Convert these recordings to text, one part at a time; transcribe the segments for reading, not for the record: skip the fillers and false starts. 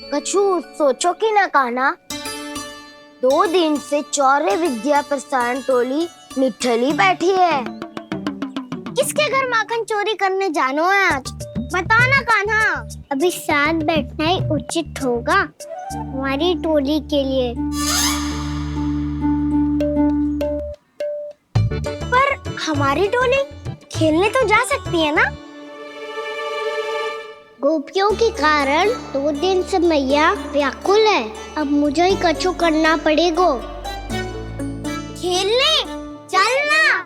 कछु सोचो कि ना कान्हा, 2 दिन से चौर्य विद्या प्रसारण टोली निठली बैठी है। किसके घर माखन चोरी करने जानो है आज? बता ना कान्हा। अभी साथ बैठना ही उचित होगा हमारी टोली के लिए। पर हमारी टोली खेलने तो जा सकती है ना? गोपियों के कारण 2 दिन से मैया व्याकुल है। अब मुझे ही कछु करना पड़ेगा। खेलने चलना।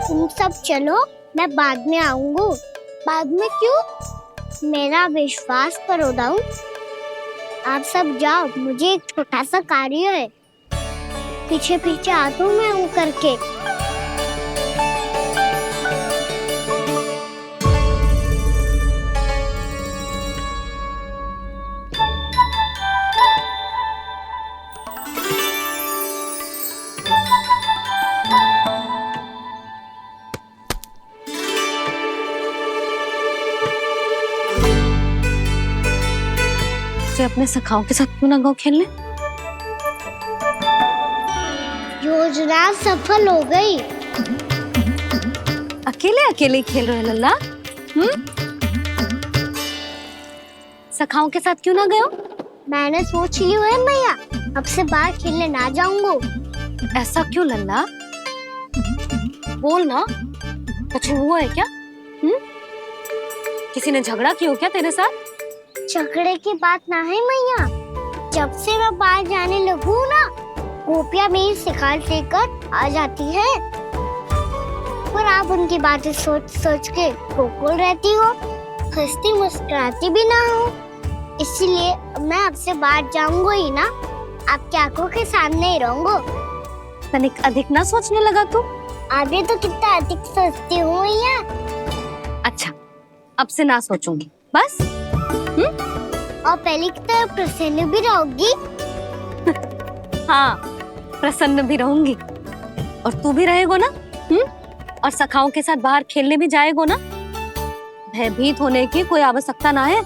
तुम सब चलो, मैं बाद में आऊंगा। बाद में क्यों? मेरा विश्वास करो दाऊ। आप सब जाओ, मुझे एक छोटा सा कार्य है। पीछे पीछे आता हूँ मैं हूँ करके। अपने सखाओं के साथ क्यों ना गाँव खेलने? योजना सफल हो गई। अकेले अकेले खेल रहे लल्ला? सखाओं के साथ क्यों ना गए हो? मैंने सोच लिया है मैया, अब से बाहर खेलने ना जाऊंगा। ऐसा क्यों लल्ला? बोल ना, कुछ हुआ है क्या? किसी ने झगड़ा किया हो क्या तेरे साथ? झगड़े की बात ना है मैया। जब से मैं बाहर जाने लगू ना, गोपियां मेरी शिकायत लेकर आ जाती है। पर आप उनकी बातें सोच सोच के गोकुल रहती हो, हंसती मुस्कुराती भी ना हो। इसीलिए मैं आपसे बाहर जाऊंगा ही ना, आपकी आंखों के सामने ही रहूंगा। तनिक अधिक ना सोचने लगा तू? आगे तो कितना अधिक सोचती हूँ मैया। अच्छा, अब से ना सोचूंगी बस। और पहले की तरह प्रसन्न भी रहोगी? हाँ, प्रसन्न भी रहूंगी। और तू भी रहेगो ना? और सखाओं के साथ बाहर खेलने भी जाएगो ना? भयभीत होने की कोई आवश्यकता ना है।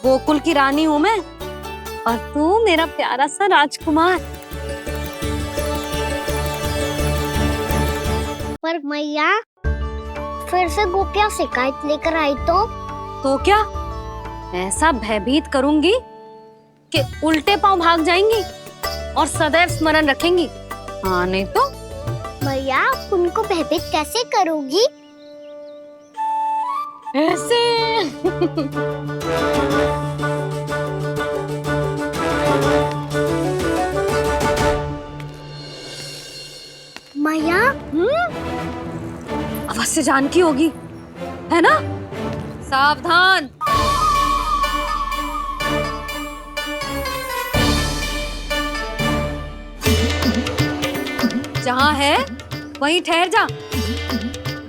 गोकुल की रानी हूँ मैं, और तू मेरा प्यारा सा राजकुमार। पर मैया, फिर से गोपियां शिकायत लेकर आई तो क्या? ऐसा भयभीत करूंगी कि उल्टे पांव भाग जाएंगी और सदैव स्मरण रखेंगी। हाँ नहीं तो? मैया, उनको भयभीत कैसे करोगी? ऐसे। मैया, अवश्य जानकी होगी, है ना? सावधान। जहाँ है वहीं ठहर जा।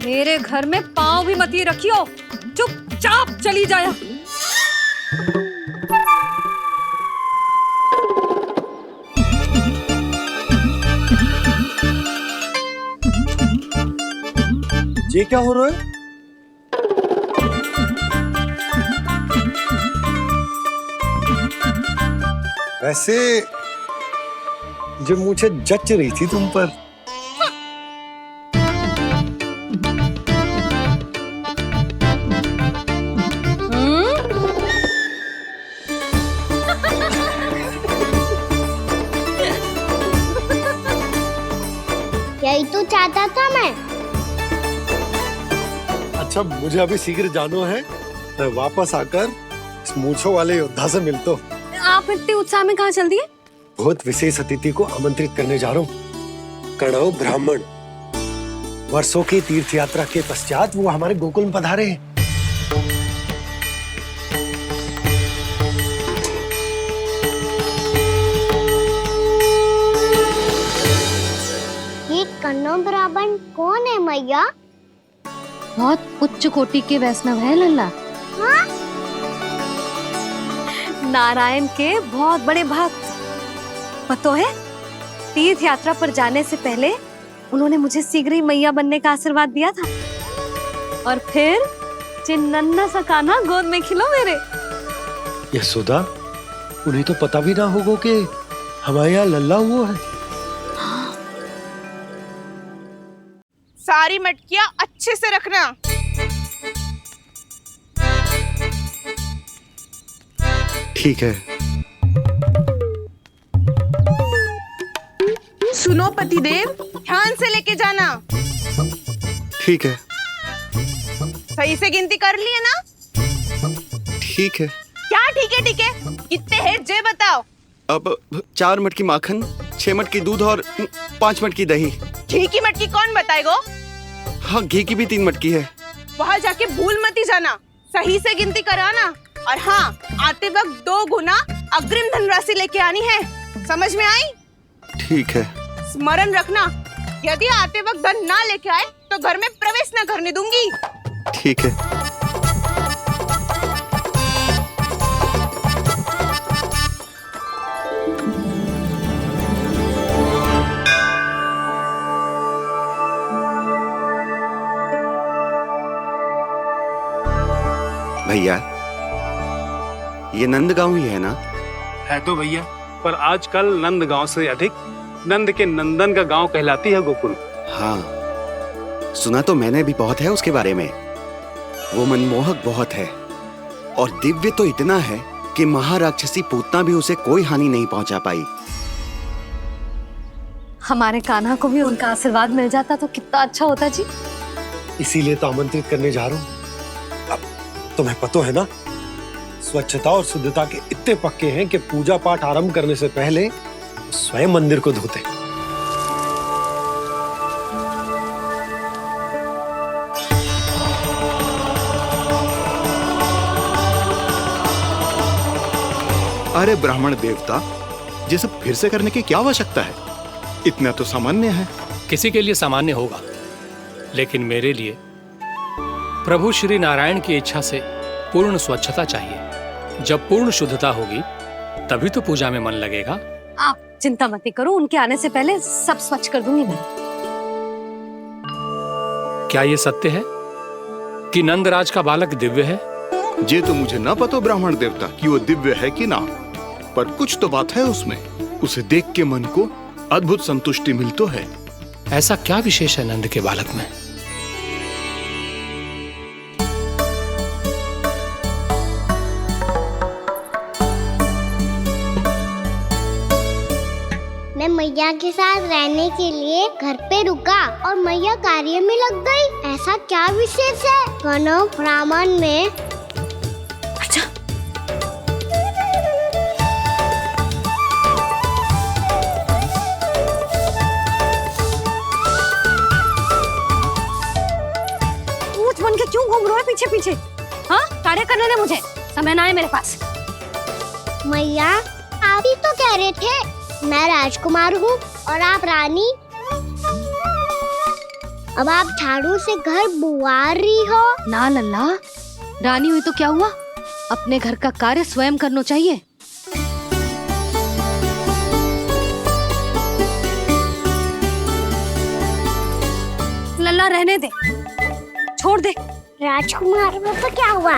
मेरे घर में पाँव भी मत ही रखियो, चुपचाप चली जाया। ये क्या हो रहा है? वैसे जो मुझे जच रही थी तुम पर। यही तो चाहता था मैं। अच्छा, मुझे अभी शीघ्र जाना है। मैं वापस आकर इस मूंछों वाले योद्धा से मिलता हूँ। आप इतने उत्साह में कहाँ चल दिए? बहुत विशेष अतिथि को आमंत्रित करने जा रहा हूँ। कणव ब्राह्मण। वर्षों की तीर्थ यात्रा के पश्चात वो हमारे गोकुल में पधारे हैं। ये कणव ब्राह्मण कौन है मैया? बहुत उच्च कोटि के वैष्णव है लल्ला। हाँ? नारायण के बहुत बड़े भक्त। पतो है, तीर्थ यात्रा पर जाने से पहले उन्होंने मुझे शीघ्र ही मैया बनने का आशीर्वाद दिया था। और फिर चिन्नन्ना सा कान्हा गोद में खिलो मेरे। यशोदा, उन्हें तो पता भी ना होगा कि हमारे यहाँ लल्ला हुआ है। सारी मटकियां अच्छे से रखना। ठीक है। सुनो पतिदेव, ध्यान से लेके जाना। ठीक है। सही से गिनती कर ली है ना? ठीक है। क्या ठीक है ठीक है? कितने है जे बताओ। अब 4 मटकी माखन, 6 मटकी दूध और 5 मटकी दही। घी की मटकी कौन बताएगा? हाँ, घी की भी 3 मटकी है। वहाँ जाके भूल मती जाना, सही से गिनती कराना। और हाँ, आते वक्त 2 गुना अग्रिम धनराशि लेके आनी है। समझ में आई? ठीक है। स्मरण रखना, यदि आते वक्त धन ना लेके आए तो घर में प्रवेश न करने दूंगी। ठीक है। भैया, ये नंदगांव ही है ना? है तो भैया, पर आजकल नंदगांव से अधिक नंद के नंदन का गांव कहलाती है गोकुल। हाँ, सुना तो मैंने भी बहुत है उसके बारे में। वो मनमोहक बहुत है और दिव्य तो इतना है कि महाराक्षसी पूतना भी उसे कोई हानि नहीं पहुंचा पाई। हमारे कान्हा को भी उनका आशीर्वाद मिल जाता तो कितना अच्छा होता जी। इसीलिए तो आमंत्रित करने जा रहा हूँ। अब तुम्हें पता है ना, स्वच्छता और शुद्धता के इतने पक्के हैं कि पूजा पाठ आरंभ करने से पहले स्वयं मंदिर को धोते। अरे ब्राह्मण देवता, ये सब फिर से करने की क्या आवश्यकता है? इतना तो सामान्य है। किसी के लिए सामान्य होगा, लेकिन मेरे लिए प्रभु श्री नारायण की इच्छा से पूर्ण स्वच्छता चाहिए। जब पूर्ण शुद्धता होगी तभी तो पूजा में मन लगेगा। आप चिंता मत करो, उनके आने से पहले सब स्वच्छ कर दूंगी मैं। क्या ये सत्य है कि नंदराज का बालक दिव्य है? ये तो मुझे ना पता ब्राह्मण देवता कि वो दिव्य है कि ना, पर कुछ तो बात है उसमें। उसे देख के मन को अद्भुत संतुष्टि मिल तो है। ऐसा क्या विशेष है नंद के बालक में? मैं मैया के साथ रहने के लिए घर पे रुका और मैया कार्य में लग गई। ऐसा क्या विशेष है गणव ब्राह्मण में? अच्छा, ऊंच बन के क्यों घूम रहे हो पीछे पीछे? हाँ, कार्य करने दे मुझे, समय ना है मेरे पास। मैया, आप ही तो कह रहे थे मैं राजकुमार हूँ और आप रानी। अब आप झाड़ू से घर बुआर रही हो। ना लल्ला, रानी हुई तो क्या हुआ, अपने घर का कार्य स्वयं करना चाहिए। लल्ला रहने दे, छोड़ दे। राजकुमार में तो क्या हुआ,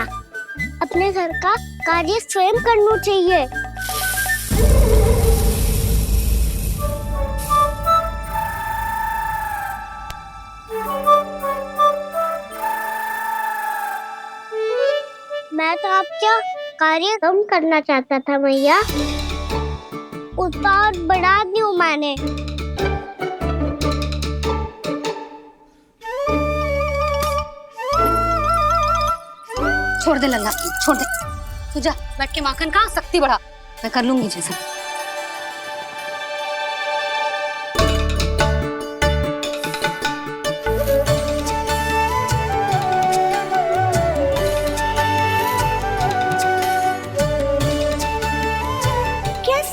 अपने घर का कार्य स्वयं करना चाहिए। मैं तो आपका कार्य कम करना चाहता था मैया, उतना और बढ़ा दूं मैंने। छोड़ दे लल्ला, छोड़ दे। तू जा बैठ के माखन खा, शक्ति बढ़ा, मैं कर लूंगी जैसे।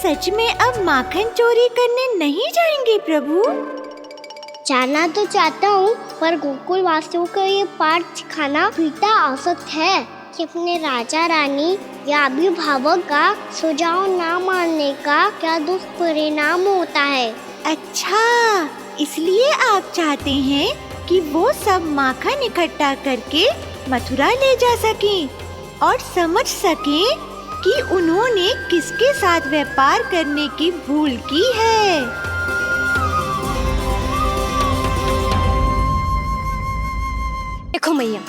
सच में अब माखन चोरी करने नहीं जाएंगे प्रभु? जाना तो चाहता हूँ, पर गोकुल वासियों को ये पाठ सिखाना पिता औसत है कि अपने राजा रानी या अभिभावक का सुझाव ना मानने का क्या दुष्परिणाम होता है। अच्छा, इसलिए आप चाहते हैं कि वो सब माखन इकट्ठा करके मथुरा ले जा सकें और समझ सकें कि उन्होंने किसके साथ व्यापार करने की भूल की है। देखो मैया,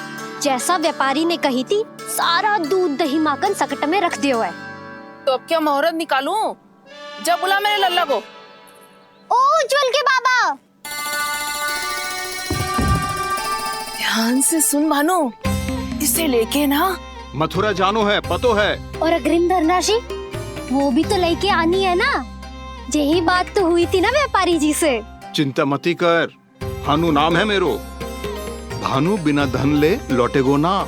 जैसा व्यापारी ने कही थी, सारा दूध दही माखन सकट में रख दियो है। तो अब क्या मुहूर्त निकालूं? जब बुला मेरे लल्ला को। ओ उज्जवल के बाबा, ध्यान से सुन भानु, इसे लेके ना मथुरा जानो है, पतो है। और अग्रिम धनराशि वो भी तो लेके आनी है ना। यही बात तो हुई थी ना व्यापारी जी से। चिंता मती कर, भानु नाम है मेरो। भानु बिना धन ले लौटेगो ना।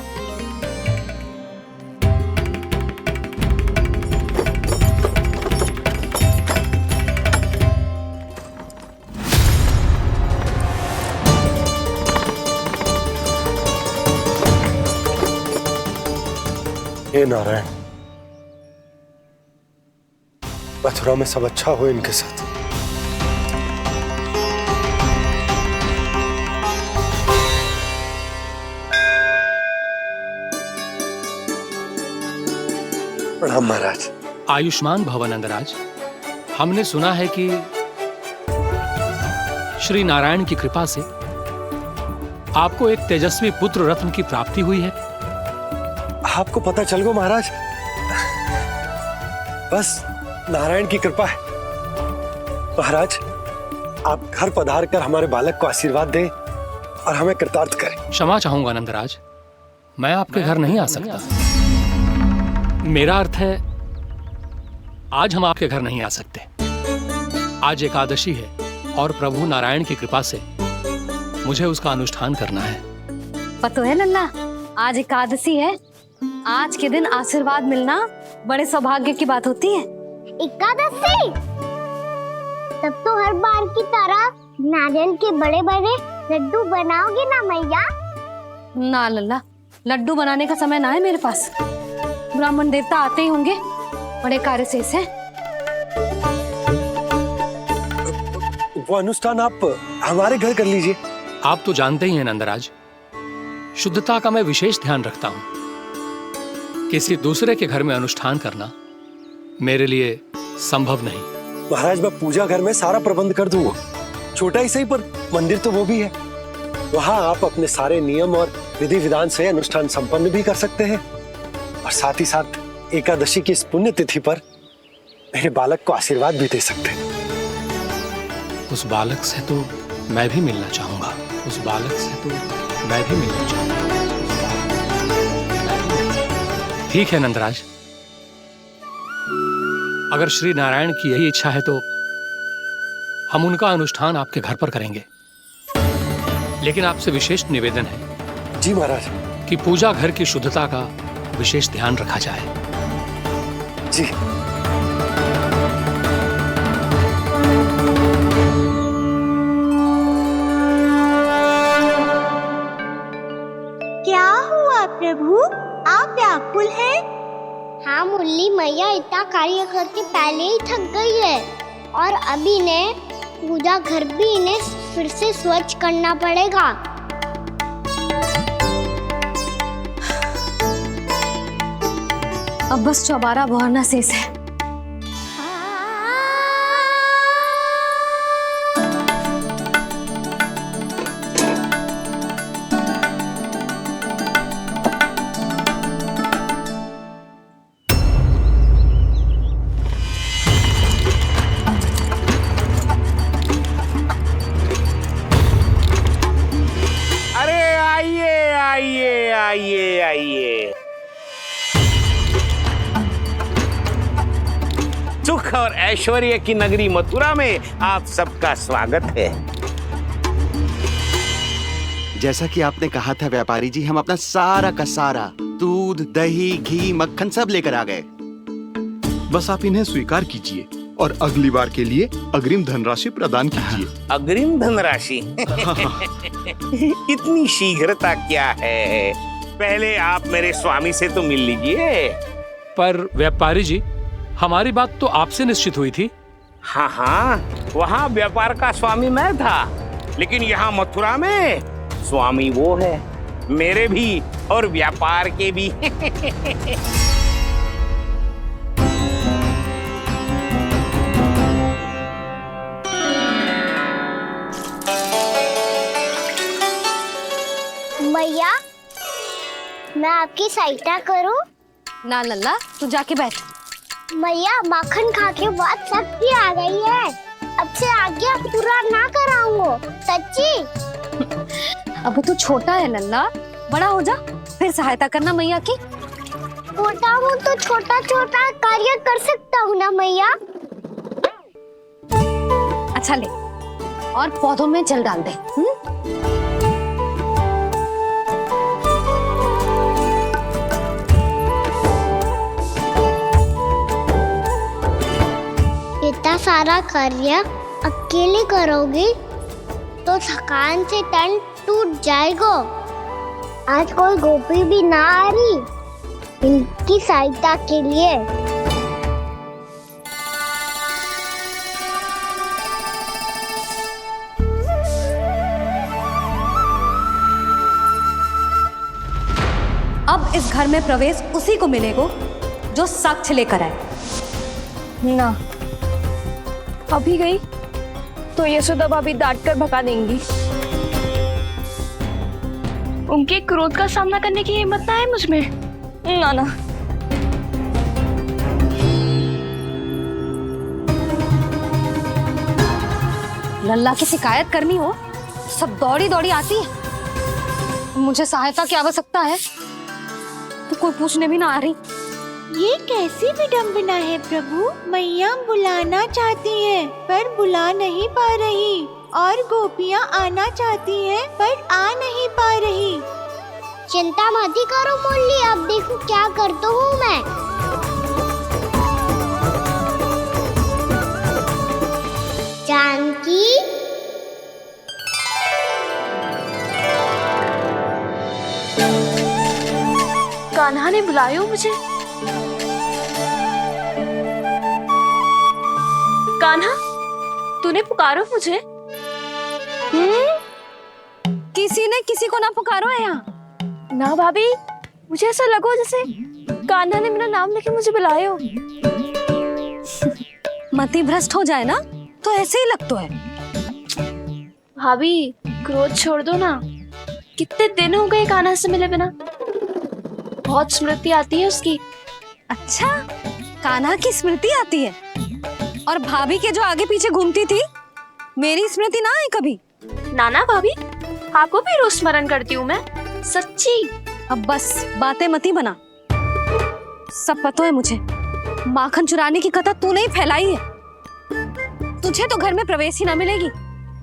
हे नारायण, मथुरा में सब अच्छा हो इनके साथ। प्रणाम महाराज। आयुष्मान भव नंदराज। हमने सुना है कि श्री नारायण की कृपा से आपको एक तेजस्वी पुत्र रत्न की प्राप्ति हुई है। आपको पता चल गो महाराज, बस नारायण की कृपा है। महाराज, आप घर पधार कर हमारे बालक को आशीर्वाद दें और हमें कृतार्थ करें। क्षमा चाहूंगा नंदराज, मैं आपके घर नहीं आ सकता। मेरा अर्थ है, आज हम आपके घर नहीं आ सकते। आज एकादशी है और प्रभु नारायण की कृपा से मुझे उसका अनुष्ठान करना है। पतो है लल्ला, आज एकादशी है। आज के दिन आशीर्वाद मिलना बड़े सौभाग्य की बात होती है। एकादशी, तब तो हर बार की तरह नारियल के बड़े बड़े लड्डू बनाओगे ना मैया? ना लल्ला, लड्डू बनाने का समय ना है मेरे पास। ब्राह्मण देवता आते ही होंगे, बड़े कार्य शेष हैं। वो अनुष्ठान आप हमारे घर कर लीजिए। आप तो जानते ही हैं नंदराज, शुद्धता का मैं विशेष ध्यान रखता हूं। किसी दूसरे के घर में अनुष्ठान करना मेरे लिए संभव नहीं। महाराज, मैं पूजा घर में सारा प्रबंध कर दूंगा। छोटा ही सही, पर मंदिर तो वो भी है। वहां आप अपने सारे नियम और विधि विधान से अनुष्ठान संपन्न भी कर सकते हैं और साथ ही साथ एकादशी की इस पुण्य तिथि पर मेरे बालक को आशीर्वाद भी दे सकते हैं। उस बालक से तो मैं भी मिलना चाहूंगा। उस बालक से तो मैं भी मिलना चाहूंगा। ठीक है नंदराज, अगर श्री नारायण की यही इच्छा है तो हम उनका अनुष्ठान आपके घर पर करेंगे। लेकिन आपसे विशेष निवेदन है जी महाराज, कि पूजा घर की शुद्धता का विशेष ध्यान रखा जाए। जी। क्या हुआ प्रभु, आप व्याकुल हैं? हाँ मुरली, मैया इतना कार्य करके पहले ही थक गई है और अब इन्हें पूजा घर भी इन्हें फिर से स्वच्छ करना पड़ेगा। अब बस चौबारा बहारना शेष है। आइए। सुख और ऐश्वर्य की नगरी मथुरा में आप सबका स्वागत है। जैसा कि आपने कहा था व्यापारी जी, हम अपना सारा का सारा दूध, दही, घी, मक्खन सब लेकर आ गए। बस आप इन्हें स्वीकार कीजिए और अगली बार के लिए अग्रिम धनराशि प्रदान कीजिए। अग्रिम धनराशि? इतनी शीघ्रता क्या है? पहले आप मेरे स्वामी से तो मिल लीजिए। पर व्यापारी जी, हमारी बात तो आपसे निश्चित हुई थी। हाँ, वहाँ व्यापार का स्वामी मैं था, लेकिन यहाँ मथुरा में स्वामी वो है, मेरे भी और व्यापार के भी। आपकी सहायता करूं? ना लल्ला, तू जाके बैठ। मैया माखन खा के बात शक्ति आ गई है। अब से आगे पूरा ना कराऊंगा, सच्ची। अब तू छोटा है लल्ला, बड़ा हो जा फिर सहायता करना मैया की। छोटा हूँ तो छोटा छोटा कार्य कर सकता हूँ ना मैया। अच्छा ले, और पौधों में जल डाल दे। इतना सारा कार्य अकेले करोगी तो थकान से तन टूट जाएगा। आज कोई गोपी भी ना आ रही इनकी सहायता के लिए। अब इस घर में प्रवेश उसी को मिलेगा जो साक्ष्य लेकर आए। ना, अभी गई तो यशोदा भाभी डांट कर भगा देंगी। उनके क्रोध का सामना करने की हिम्मत ना है मुझ में। ना ना। लल्ला की शिकायत करनी हो सब दौड़ी दौड़ी आती है। मुझे सहायता की आवश्यकता है तो कोई पूछने भी ना आ रही। ये कैसी विडंबना है प्रभु। मैया बुलाना चाहती हैं पर बुला नहीं पा रही, और गोपियाँ आना चाहती हैं पर आ नहीं पा रही। चिंता मत करो मुरली, अब देखो क्या करता हूँ मैं। जानकी, कान्हा ने बुलाया हो मुझे। कान्हा, तूने पुकारो मुझे। किसी ने किसी को ना पुकारो है यहाँ। ना भाभी, मुझे ऐसा लगो जैसे कान्हा ने मेरा नाम लेके मुझे बुलाया हो। मति भ्रष्ट हो जाए ना तो ऐसे ही लगता है। भाभी, क्रोध छोड़ दो ना। कितने दिन हो गए कान्हा से मिले बिना। बहुत स्मृति आती है उसकी। अच्छा, कान्हा की स्मृति आती है? और भाभी के जो आगे पीछे घूमती थी, मेरी स्मृति ना आई कभी? नाना भाभी, आपको भी रोज स्मरण करती हूँ मैं, सच्ची। अब बस बातें मत ही बना। सब पता है मुझे। माखन चुराने की कथा तूने ही फैलाई है। तुझे तो घर में प्रवेश ही ना मिलेगी।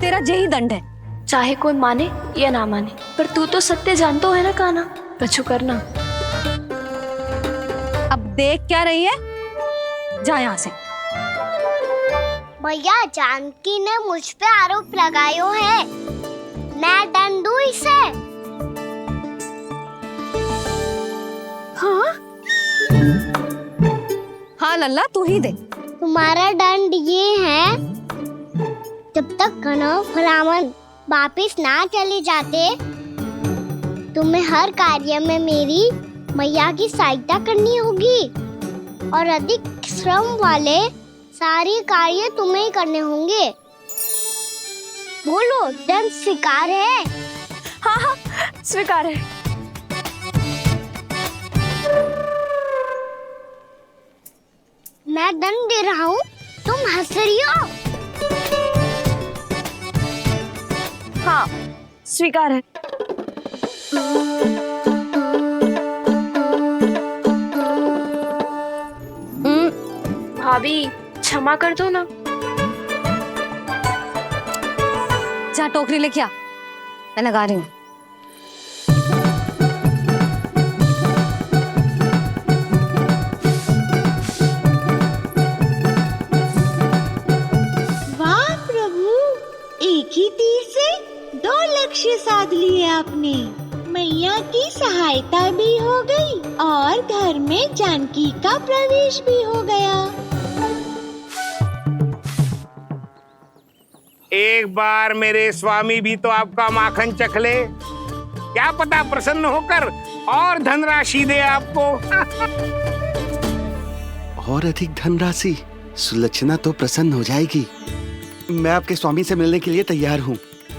तेरा यही दंड है। चाहे कोई माने या ना माने, पर तू तो सत्य जानतो है ना कान्हा। कछु करना। अब देख क्या रही है, जा यहाँ से। भैया, जानकी ने मुझ पे आरोप लगायो है, मैं दंड दूं इसे। हाँ हाँ लल्ला, तू ही दे। तुम्हारा दंड ये है, जब तक कनव ब्राह्मण वापिस ना चले जाते, तुम्हें हर कार्य में मेरी मैया की सहायता करनी होगी, और अधिक श्रम वाले सारे कार्य तुम्हें ही करने होंगे। बोलो, दंड स्वीकार है? हाँ हाँ, स्वीकार है। मैं दंड दे रहा हूँ, तुम हंस रही हो? हाँ, स्वीकार है। भाभी, क्षमा कर दो ना। जा टोकरी लेके आ, मैं लगा रही हूँ। वाह प्रभु, एक ही तीर से 2 लक्ष्य साध लिए आपने। मैया की सहायता भी हो गई और घर में जानकी का प्रवेश भी हो गया। एक बार मेरे स्वामी भी तो आपका माखन चख ले, क्या पता प्रसन्न होकर और धनराशि दे आपको। और अधिक धनराशि? सुलक्षणा तो प्रसन्न हो जाएगी। मैं आपके स्वामी से मिलने के लिए तैयार हूँ।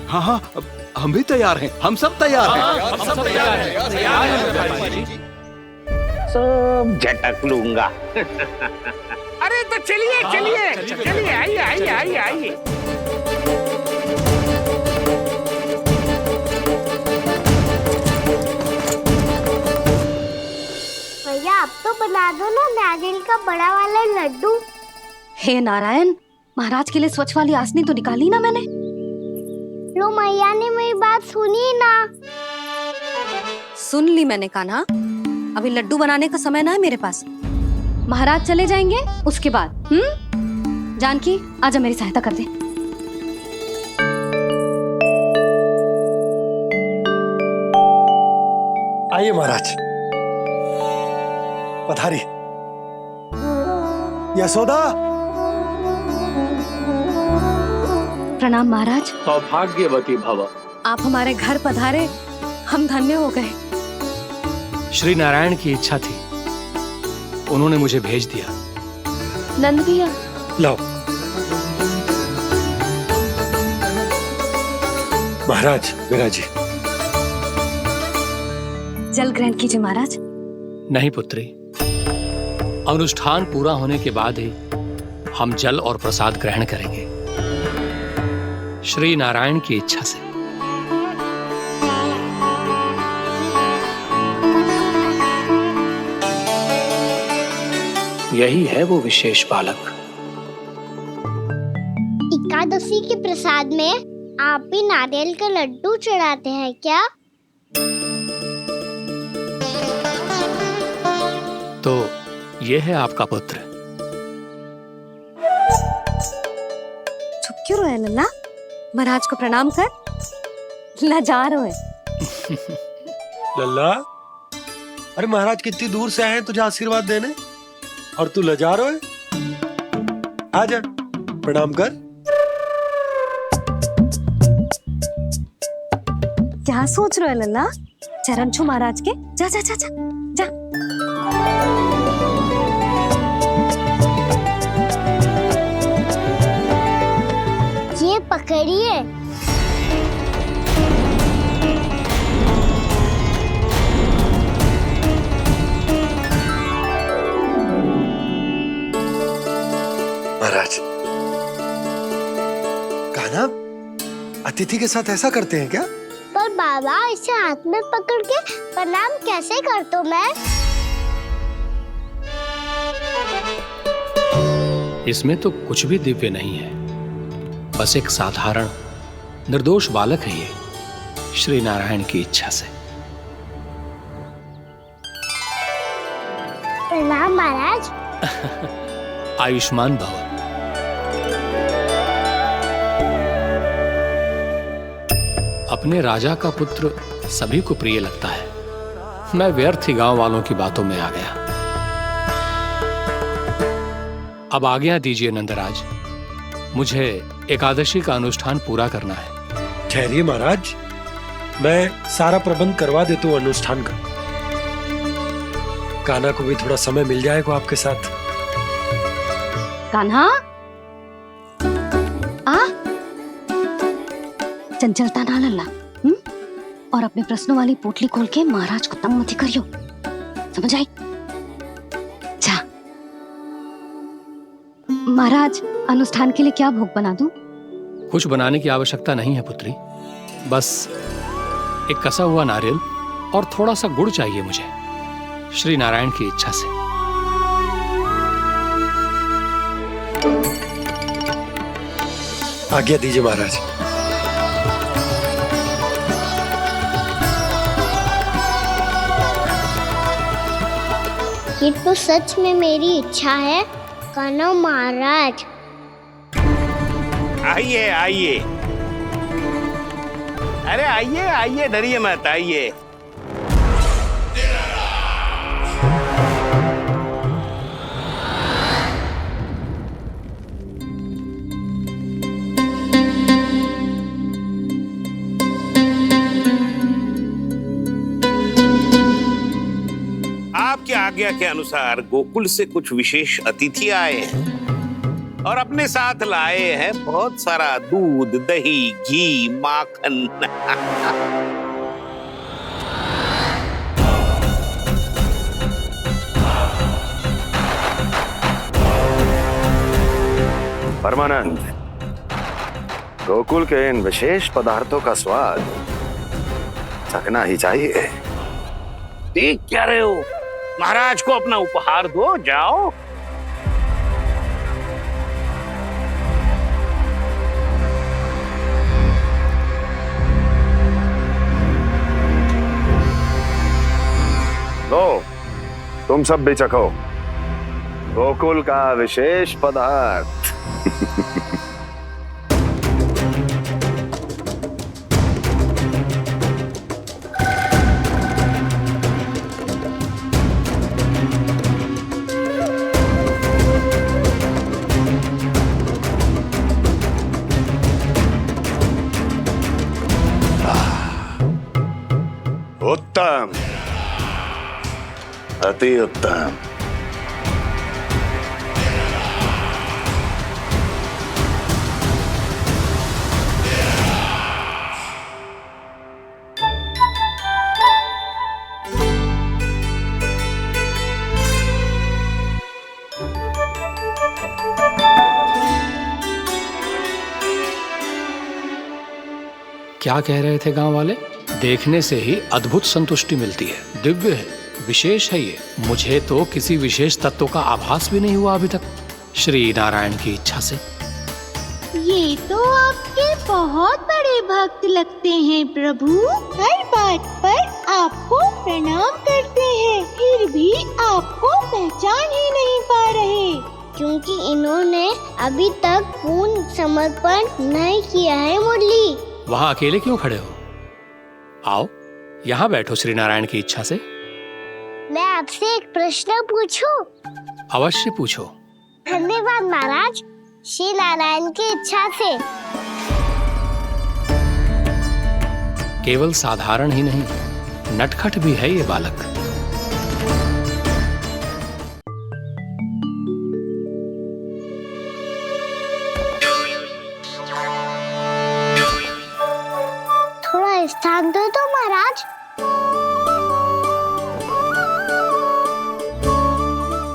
हाँ हाँ, हम भी तैयार हैं। हम सब तैयार हैं। सब झटक लूंगा। अरे तो चलिए चलिए चलिए, आइए आइए आइए आइए। भैया आप तो बना दो ना नारियल का बड़ा वाला लड्डू। हे नारायण, महाराज के लिए स्वच्छ वाली आसनी तो निकाली ना मैंने। लो मैया ने मेरी बात सुनी ना। सुन ली मैंने कान्हा, अभी लड्डू बनाने का समय ना है मेरे पास। महाराज चले जाएंगे उसके बाद। जानकी आजा मेरी सहायता कर दे। आइए महाराज, पधारी। यशोदा। प्रणाम महाराज। सौभाग्यवती भव। आप हमारे घर पधारे, हम धन्य हो गए। श्री नारायण की इच्छा थी, उन्होंने मुझे भेज दिया। नंद भैया लाओ। महाराज विराजी। जल ग्रहण कीजिए महाराज। नहीं पुत्री, अनुष्ठान पूरा होने के बाद ही हम जल और प्रसाद ग्रहण करेंगे, श्री नारायण की इच्छा से। यही है वो विशेष बालक। एकादशी के प्रसाद में आप भी नारियल का लड्डू चढ़ाते हैं क्या? तो ये है आपका पुत्र। चुप क्यों रहे लल्ला? महाराज को प्रणाम कर। लजा रहे लल्ला, अरे महाराज कितनी दूर से आए हैं तुझे आशीर्वाद देने, और तू लजा रहा है? आजा प्रणाम कर। क्या सोच रहे हो लल्ला? चरण छू महाराज के। जा जा जा जा जा। ये पकड़िए। महाराज, कान्हा अतिथि के साथ ऐसा करते हैं क्या? पर बाबा इसे हाथ में पकड़ के प्रणाम कैसे करता हूँ मैं? इसमें तो कुछ भी दिव्य नहीं है, बस एक साधारण निर्दोष बालक है ये, श्री नारायण की इच्छा से। प्रणाम महाराज। आयुष्मान भव। अपने राजा का पुत्र सभी को प्रिय लगता है। मैं व्यर्थ ही गांव वालों की बातों में आ गया। अब आज्ञा दीजिए नंदराज, मुझे एकादशी का अनुष्ठान पूरा करना है। ठहरिए महाराज, मैं सारा प्रबंध करवा देता हूँ अनुष्ठान का। कान्हा को भी थोड़ा समय मिल जाएगा आपके साथ। कान्हा आ, चंचलता ना लल्ला। और अपने प्रश्नों वाली पोटली खोल के महाराज को तंग मत करियो, समझ आई? जा। महाराज, अनुष्ठान के लिए क्या भोग बना दूं? कुछ बनाने की आवश्यकता नहीं है पुत्री, बस एक कसा हुआ नारियल और थोड़ा सा गुड़ चाहिए मुझे, श्री नारायण की इच्छा से। आज्ञा दीजिए महाराज। ये तो सच में मेरी इच्छा है कान्हा महाराज। आइए आइए, अरे आइए आइए, डरिए मत, आइए। आपकी आज्ञा के अनुसार गोकुल से कुछ विशेष अतिथि आए हैं और अपने साथ लाए हैं बहुत सारा दूध, दही, घी, माखन। परमानंद, गोकुल के इन विशेष पदार्थों का स्वाद चखना ही चाहिए। देख क्या रहे हो? महाराज को अपना उपहार दो, जाओ। लो, तुम सब भी चखो गोकुल का विशेष पदार्थ। उत्तम, अति उत्तम। क्या कह रहे थे गांव वाले? देखने से ही अद्भुत संतुष्टि मिलती है, दिव्य है, विशेष है ये। मुझे तो किसी विशेष तत्व का आभास भी नहीं हुआ अभी तक, श्री नारायण की इच्छा से। ये तो आपके बहुत बड़े भक्त लगते हैं प्रभु। हर बात पर आपको प्रणाम करते हैं, फिर भी आपको पहचान ही नहीं पा रहे। क्योंकि इन्होंने अभी तक पूर्ण समर्पण नहीं किया है मुरली। वहाँ अकेले क्यों खड़े हो? आओ यहाँ बैठो श्री नारायण की इच्छा से। मैं आपसे एक प्रश्न पूछूं? अवश्य पूछो। धन्यवाद महाराज, श्री नारायण की इच्छा से। केवल साधारण ही नहीं, नटखट भी है ये बालक। थोड़ा स्थान दो तो महाराज।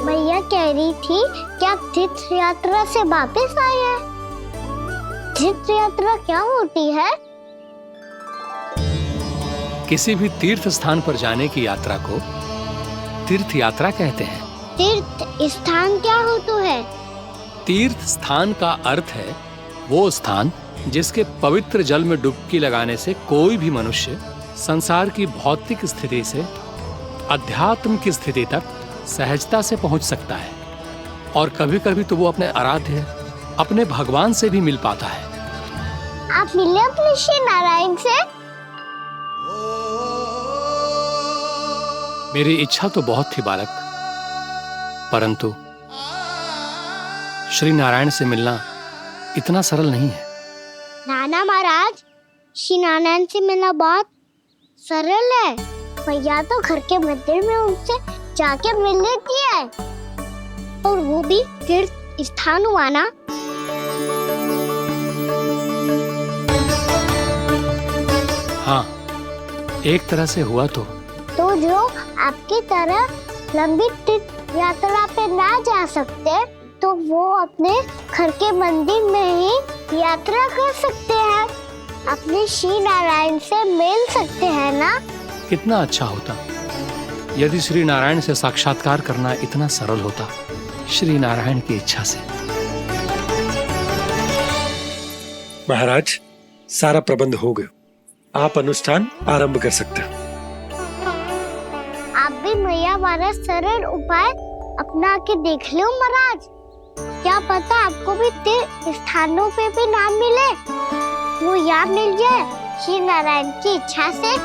भैया कह रही थी कि आप तीर्थ यात्रा से वापस आए हैं। तीर्थ यात्रा क्या होती है? किसी भी तीर्थ स्थान पर जाने की यात्रा को तीर्थ यात्रा कहते हैं। तीर्थ स्थान क्या होता है? तीर्थ स्थान का अर्थ है वो स्थान जिसके पवित्र जल में डुबकी लगाने से कोई भी मनुष्य संसार की भौतिक स्थिति से अध्यात्म की स्थिति तक सहजता से पहुंच सकता है, और कभी कभी तो वो अपने आराध्य, अपने भगवान से भी मिल पाता है। आप मिले अपने श्री नारायण से? मेरी इच्छा तो बहुत थी बालक, परंतु श्री नारायण से मिलना इतना सरल नहीं है। नाना महाराज, श्री नारायण से मिलना बहुत सरल है। भैया तो घर के मंदिर में उनसे जाके मिल लेती है, और वो भी तीर्थ स्थान हुआ ना। हाँ, एक तरह से हुआ तो जो आपकी तरह लंबी तीर्थ यात्रा पे ना जा सकते, तो वो अपने घर के मंदिर में ही यात्रा कर सकते हैं, अपने श्री नारायण से मिल सकते हैं ना। कितना अच्छा होता यदि श्री नारायण से साक्षात्कार करना इतना सरल होता, श्री नारायण की इच्छा से। महाराज, सारा प्रबंध हो गया, आप अनुष्ठान आरंभ कर सकते हैं। आप भी मैया वाला सरल उपाय अपना के देख लो महाराज। क्या पता आपको भी तीर्थ स्थानों पे भी नाम मिले, वो याद मिल जाए श्री नारायण की इच्छा से।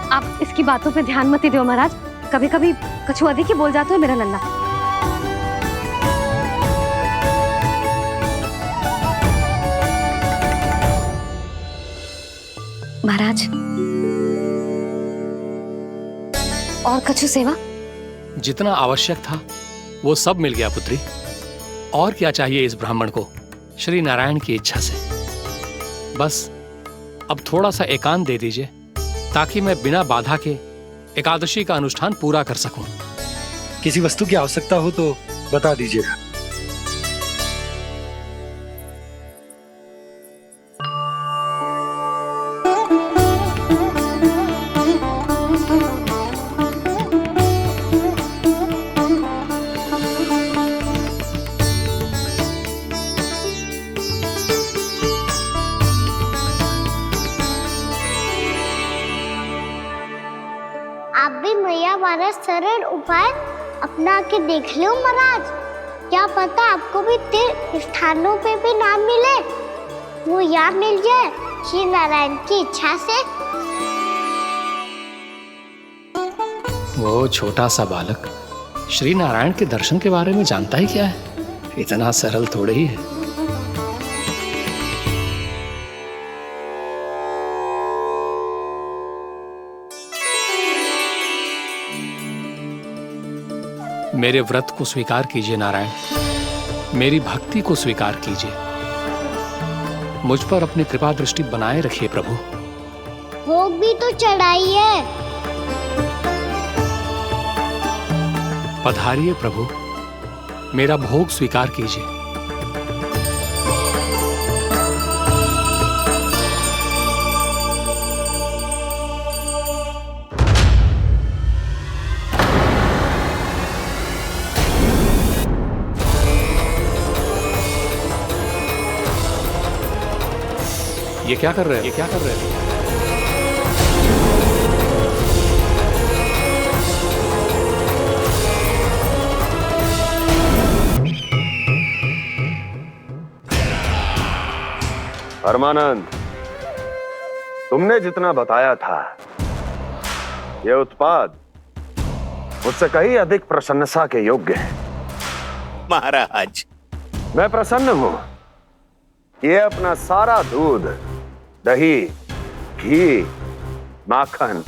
आप इसकी बातों पे ध्यान मत दो महाराज, कभी कभी कछु अधिक ही बोल जाते हो मेरा लल्ला। महाराज, और कछु सेवा? जितना आवश्यक था वो सब मिल गया पुत्री। और क्या चाहिए इस ब्राह्मण को श्री नारायण की इच्छा से? बस अब थोड़ा सा एकांत दे दीजिए, ताकि मैं बिना बाधा के एकादशी का अनुष्ठान पूरा कर सकूं। किसी वस्तु की आवश्यकता हो तो बता दीजिएगा। आप भी मैया वाला सरल उपाय अपना के देख लो महाराज। क्या पता आपको भी तीर्थ स्थानों पे भी नाम मिले, वो यहाँ मिल जाए श्री नारायण की इच्छा से। वो छोटा सा बालक श्री नारायण के दर्शन के बारे में जानता ही क्या है? इतना सरल थोड़े ही है। मेरे व्रत को स्वीकार कीजिए नारायण, मेरी भक्ति को स्वीकार कीजिए। मुझ पर अपनी कृपा दृष्टि बनाए रखिए प्रभु। भोग भी तो चढ़ाई है। पधारिए प्रभु, मेरा भोग स्वीकार कीजिए। ये क्या कर रहे हैं? ये क्या कर रहे हैं? परमानंद, तुमने जितना बताया था ये उत्पाद मुझसे कहीं अधिक प्रशंसा के योग्य है। महाराज, मैं प्रसन्न हूं। ये अपना सारा दूध, दही, घी, माखन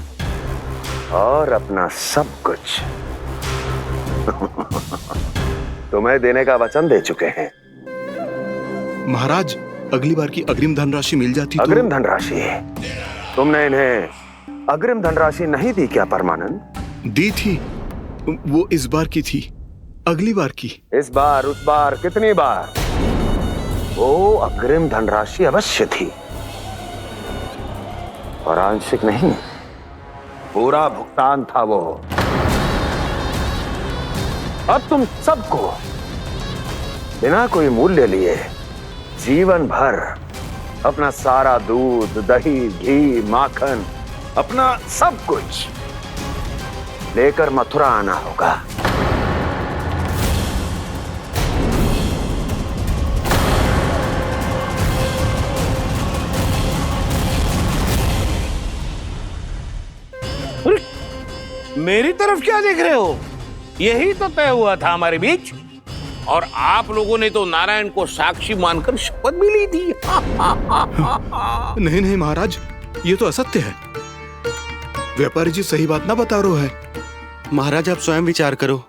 और अपना सब कुछ तुम्हें देने का वचन दे चुके हैं। महाराज, अगली बार की अग्रिम धनराशि मिल जाती तो। अग्रिम धनराशि? तुमने इन्हें अग्रिम धनराशि नहीं दी क्या परमानंद? दी थी, वो इस बार की थी, अगली बार की। इस बार, उस बार, कितनी बार? वो अग्रिम धनराशि अवश्य थी और आंशिक नहीं, पूरा भुगतान था वो। अब तुम सबको बिना कोई मूल्य लिए जीवन भर अपना सारा दूध, दही, घी, माखन, अपना सब कुछ लेकर मथुरा आना होगा। मेरी तरफ क्या देख रहे हो? यही तो तय हुआ था हमारे बीच, और आप लोगों ने तो नारायण को साक्षी मानकर शपथ भी ली थी। नहीं नहीं महाराज, ये तो असत्य है। व्यापारी जी सही बात ना बता रहे हैं। महाराज, आप स्वयं विचार करो।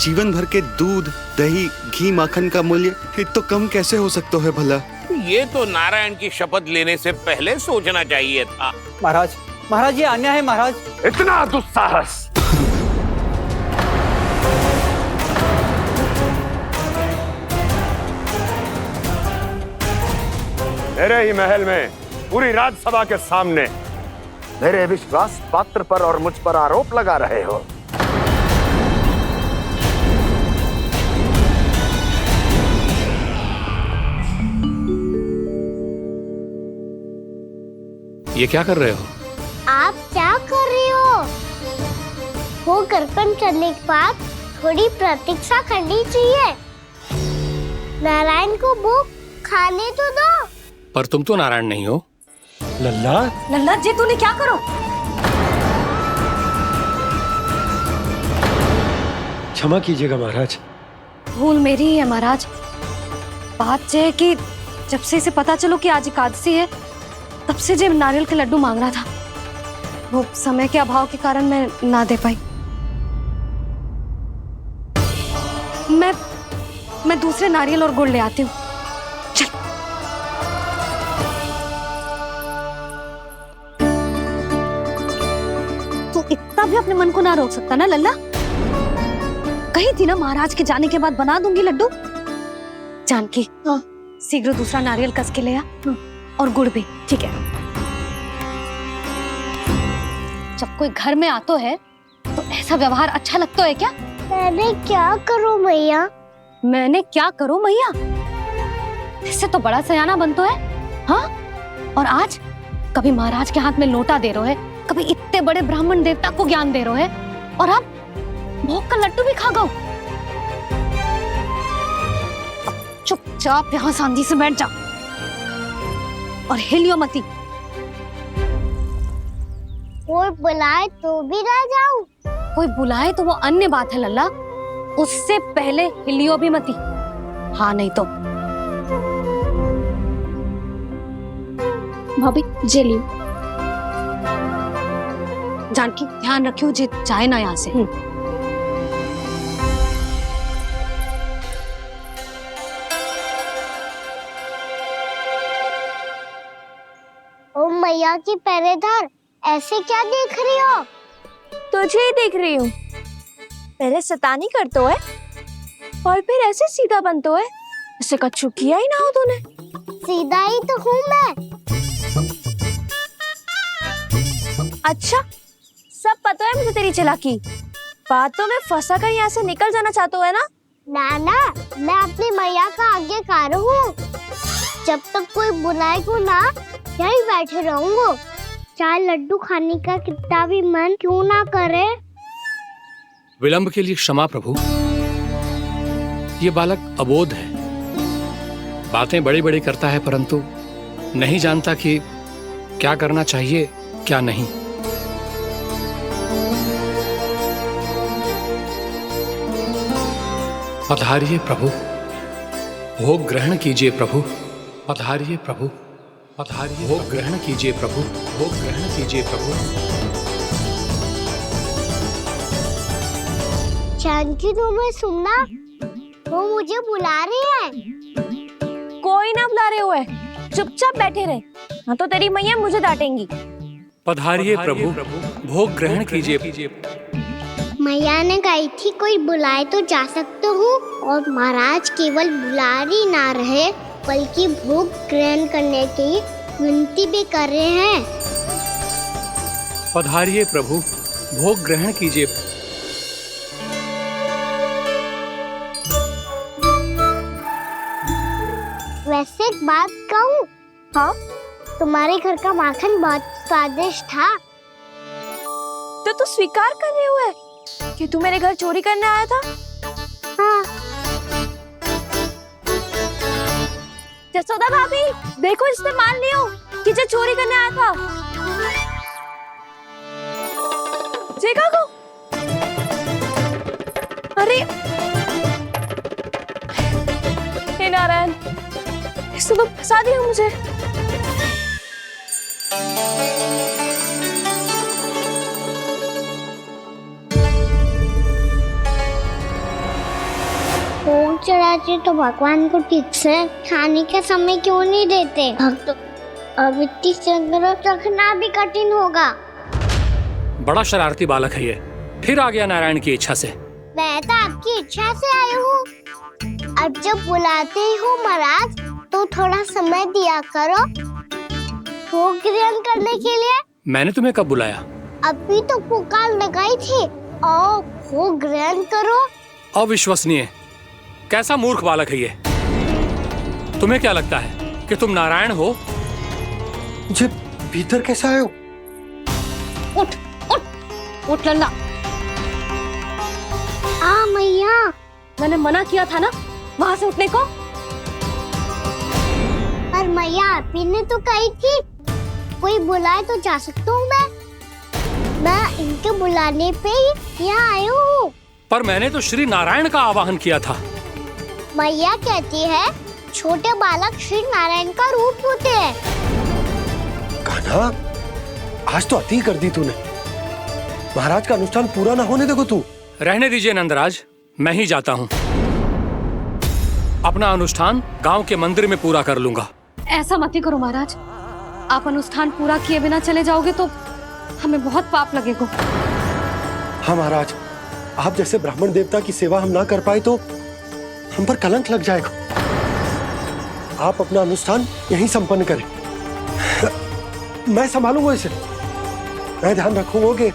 जीवन भर के दूध, दही, घी, माखन का मूल्य तो कम कैसे हो सकता है भला? ये तो नारायण की शपथ लेने से पहले सोचना चाहिए था। महाराज, महाराज ये अन्याय है महाराज। इतना दुस्साहस! मेरे ही महल में पूरी राज्यसभा के सामने मेरे विश्वास पात्र पर और मुझ पर आरोप लगा रहे हो। ये क्या कर रहे हो? आप क्या कर रहे हो? वो कर्पण करने के बाद थोड़ी प्रतीक्षा करनी चाहिए। नारायण को भोग खाने तो दो। पर तुम तो नारायण नहीं हो। लल्ला, लल्ला जी, तूने क्या करो? क्षमा कीजिएगा महाराज। भूल मेरी ही है महाराज। बात यह है कि जब से इसे पता चलो कि आज एकादशी है, तब से जो नारियल के लड्डू मांग रहा था, वो समय के अभाव के कारण मैं ना दे पाई। मैं दूसरे नारियल और गुड़ ले आती हूँ। चल। तू इतना भी अपने मन को ना रोक सकता ना लल्ला? कही थी ना महाराज के जाने के बाद बना दूंगी लड्डू। जानकी, शीघ्र दूसरा नारियल कस के ले आ, और गुड़ भी। ठीक है। जब कोई घर में आतो है तो ऐसा व्यवहार अच्छा लगता है क्या? मैंने क्या करूं मैया? मैंने क्या करूं मैया? इससे तो बड़ा सयाना बनतो है। हाँ, और आज कभी महाराज के हाथ में लोटा दे रहे है, कभी इतने बड़े ब्राह्मण देवता को ज्ञान दे रहे है, और अब भोग का लड्डू भी खा गो। चुपचाप यहाँ शांति से बैठ जा और हिलियो मती। कोई बुलाए तो भी ना जाऊं? कोई बुलाए तो वो अन्य बात है लल्ला, उससे पहले हिलियो भी मती। हाँ नहीं तो। भाभी जे लियो। जानकी ध्यान रखियो जे जाए ना यहाँ से। ओ मैया की पहरेदार, ऐसे क्या देख रही हो? तुझे ही देख रही हूँ। पहले शैतानी करतो है और फिर ऐसे सीधा बनतो है, ऐसे कछु किया ही ना हो तूने। सीधा ही तो हूँ मैं। अच्छा, सब पता है मुझे तेरी चालाकी। बातों में फंसा कर यहाँ से निकल जाना चाहते है ना? ना, मैं अपनी मैया का आज्ञाकार हूँ। जब तक कोई बुलाएगा ना, यही बैठे रहूंगा, चाहे लड्डू खाने का कितना भी मन क्यों ना करे। विलंब के लिए क्षमा प्रभु। ये बालक अबोध है, बातें बड़ी बड़ी करता है, परंतु नहीं जानता कि क्या करना चाहिए क्या नहीं। पधारिए प्रभु, भोग ग्रहण कीजिए प्रभु। पधारिए प्रभु, पधारिए। भोग ग्रहण कीजिए प्रभु, भोग ग्रहण कीजिए प्रभु। जानकी, तुम्हें सुनना, वो मुझे बुला रही है। कोई ना बुला रहे हुए, चुपचाप बैठे रहे, हाँ तो तेरी मैया मुझे डांटेंगी। पधारिए प्रभु, भोग ग्रहण कीजिए। मैया ने कही थी कोई बुलाए तो जा सकते हूँ, और महाराज केवल बुला ही ना रहे बल्कि भोग ग्रहण करने की विनती भी कर रहे हैं। पधारिए प्रभु, भोग ग्रहण कीजिए। वैसे एक बात कहूँ? हाँ? तुम्हारे घर का माखन बहुत स्वादिष्ट था। तो तू स्वीकार कर रहे हुए कि तू मेरे घर चोरी करने आया था? हाँ। जसोदा भाभी, देखो इसने मान लियो कि जो चोरी करने आया था। देखा को? अरे हे नारायण, इसने तो फंसा दिया मुझे। भोग चढ़ाते तो भगवान को ठीक से खाने का समय क्यों नहीं देते? भक्त अब इतनी संग्रह रखना भी कठिन होगा। बड़ा शरारती बालक है ये, फिर आ गया नारायण की इच्छा से। मैं तो आपकी इच्छा से आई हूँ। अब जब बुलाते ही हो महाराज, तो थोड़ा समय दिया करो भोग ग्रहण करने के लिए। मैंने तुम्हें कब बुलाया? अभी तो पुकार लगाई थी, आओ भोग ग्रहण करो। अविश्वसनीय, कैसा मूर्ख बालक है ये। तुम्हें क्या लगता है कि तुम नारायण हो? मुझे भीतर कैसे आए हो? उठ उठ उठ लल्ला। मैया, मैंने मना किया था ना वहां से उठने को। पर मैया, आपी ने तो कही थी कोई बुलाए तो जा सकता हूँ मैं इनके बुलाने पे ही यहाँ आई हूँ। पर मैंने तो श्री नारायण का आवाहन किया था। मैया कहती है छोटे बालक श्री नारायण का रूप होते हैं। कान्हा, आज तो अति कर दी तूने। महाराज का अनुष्ठान पूरा ना होने देखो तू। रहने दीजिए नंदराज, मैं ही जाता हूँ। अपना अनुष्ठान गांव के मंदिर में पूरा कर लूंगा। ऐसा मत ही करो महाराज, आप अनुष्ठान पूरा किए बिना चले जाओगे तो हमें बहुत पाप लगेगा। हाँ महाराज, आप जैसे ब्राह्मण देवता की सेवा हम ना कर पाए तो हम पर कलंक लग जाएगा। आप अपना अनुष्ठान यहीं संपन्न करें, मैं संभालूंगा इसे। मैं ध्यान रखूंगा कि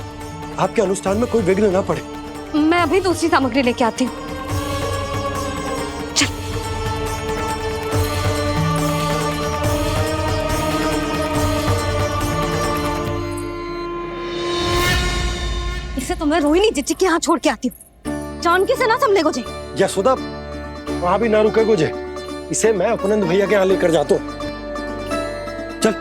आपके अनुष्ठान में कोई विघ्न ना पड़े। मैं अभी दूसरी सामग्री लेके आती हूँ। इसे तो मैं रोहिणी जीजी के यहाँ छोड़ के आती हूँ। जानकी से ना संभले गुजे। यशोदा, वहां भी ना रुके गुजे। इसे मैं अपनंद भैया के यहाँ लेकर जाता हूँ। चल।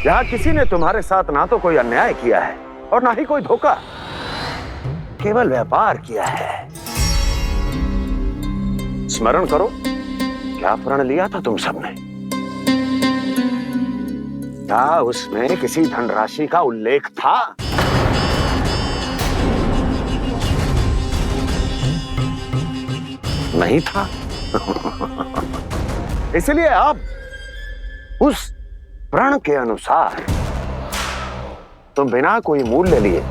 यहाँ किसी ने तुम्हारे साथ ना तो कोई अन्याय किया है और ना ही कोई धोखा, केवल व्यापार किया है। स्मरण करो, क्या प्रण लिया था तुम सबने? क्या उसमें किसी धनराशि का उल्लेख था? नहीं था। इसलिए अब उस प्रण के अनुसार तुम बिना कोई मूल्य लिए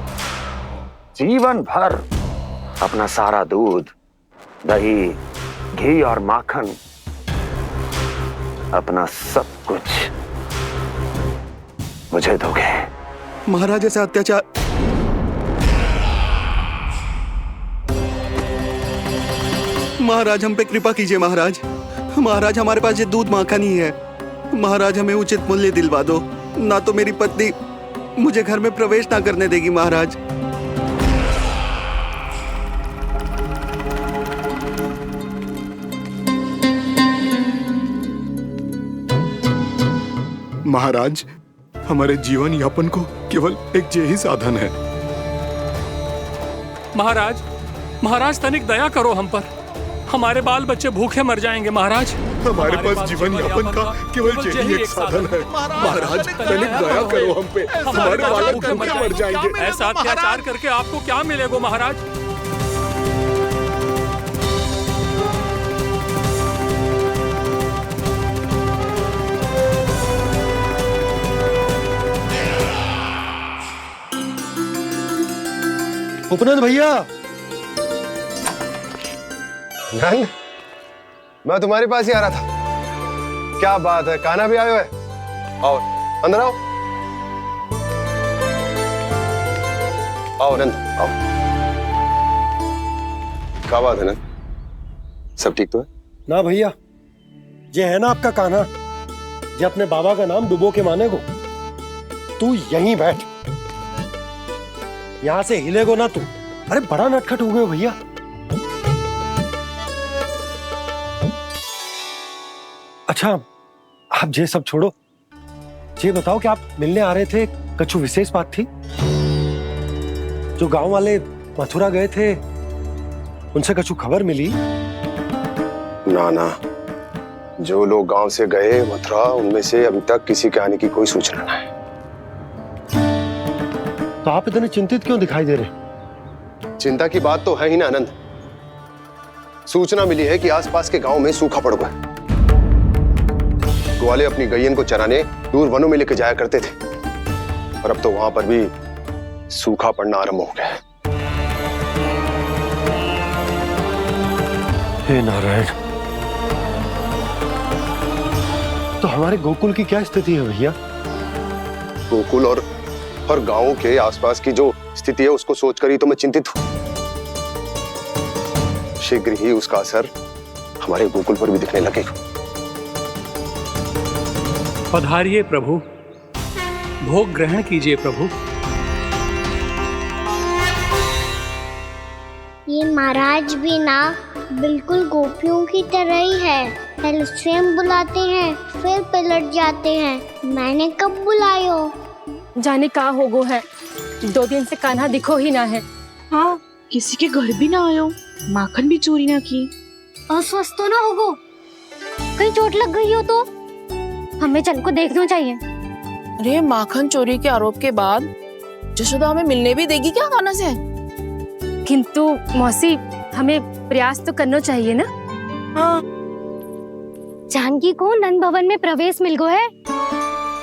जीवन भर अपना सारा दूध, दही, घी और माखन, अपना सब कुछ मुझे दोगे। महाराज ऐसा अत्याचार। महाराज हम पे कृपा कीजिए। महाराज, महाराज हमारे पास ये दूध माखन ही है। महाराज हमें उचित मूल्य दिलवा दो, ना तो मेरी पत्नी मुझे घर में प्रवेश ना करने देगी। महाराज महाराज, हमारे जीवन यापन को केवल एक यही साधन है। महाराज, महाराज तनिक दया करो हम पर। हमारे बाल बच्चे भूखे मर जाएंगे महाराज। हमारे पास जीवन यापन का केवल यही एक साधन है। महाराज तनिक दया करो हम पे, हमारे बालक भूखे मर जाएंगे। ऐसा अत्याचार करके आपको क्या मिलेगा महाराज? उपनंद भैया। नंद, मैं तुम्हारे पास ही आ रहा था। क्या बात है, कान्हा भी आयो है? आओ अंदर आओ। आओ नंद आओ। क्या बात है नंद, सब ठीक तो है? ना भैया, ये है ना आपका कान्हा, ये अपने बाबा का नाम डुबो के माने को। तू यहीं बैठ, यहां से हिलेगो ना तू। अरे बड़ा नटखट हो गए भैया। अच्छा, आप ये सब छोड़ो, ये बताओ कि आप मिलने आ रहे थे, कछु विशेष बात थी? जो गांव वाले मथुरा गए थे, उनसे कछु खबर मिली? ना ना, जो लोग गांव से गए मथुरा, उनमें से अभी तक किसी के आने की कोई सूचना नहीं। तो आप इतने चिंतित क्यों दिखाई दे रहे? चिंता की बात तो है ही ना आनंद। सूचना मिली है कि आसपास के गांव में सूखा पड़ गया। ग्वाले अपनी गैयन को चराने दूर वनों में लेकर जाया करते थे, और अब तो वहां पर भी सूखा पड़ना आरंभ हो गया है। हे नारायण, तो हमारे गोकुल की क्या स्थिति है भैया? गोकुल और गांवों के आसपास की जो स्थिति है उसको सोचकर ही तो मैं चिंतित हूं। शीघ्र ही उसका असर हमारे गोकुल पर भी दिखने लगेगा। पधारिए प्रभु, भोग ग्रहण कीजिए प्रभु। ये महाराज भी ना बिल्कुल गोपियों की तरह ही है। पहले स्वयं बुलाते हैं, फिर पलट जाते हैं। मैंने कब बुलायो? जाने का होगो है, 2 दिन से कान्हा दिखो ही ना है। हाँ, किसी के घर भी ना आयो, माखन भी चोरी ना की। अस्वस्थ तो ना होगो, कहीं चोट लग गई हो तो? हमें चल को देखना चाहिए। अरे माखन चोरी के आरोप के बाद जशोदा हमें मिलने भी देगी क्या कान्हा से? किंतु मौसी, हमें प्रयास तो करना चाहिए ना। हाँ, जानकी को नंद भवन में प्रवेश मिल गो है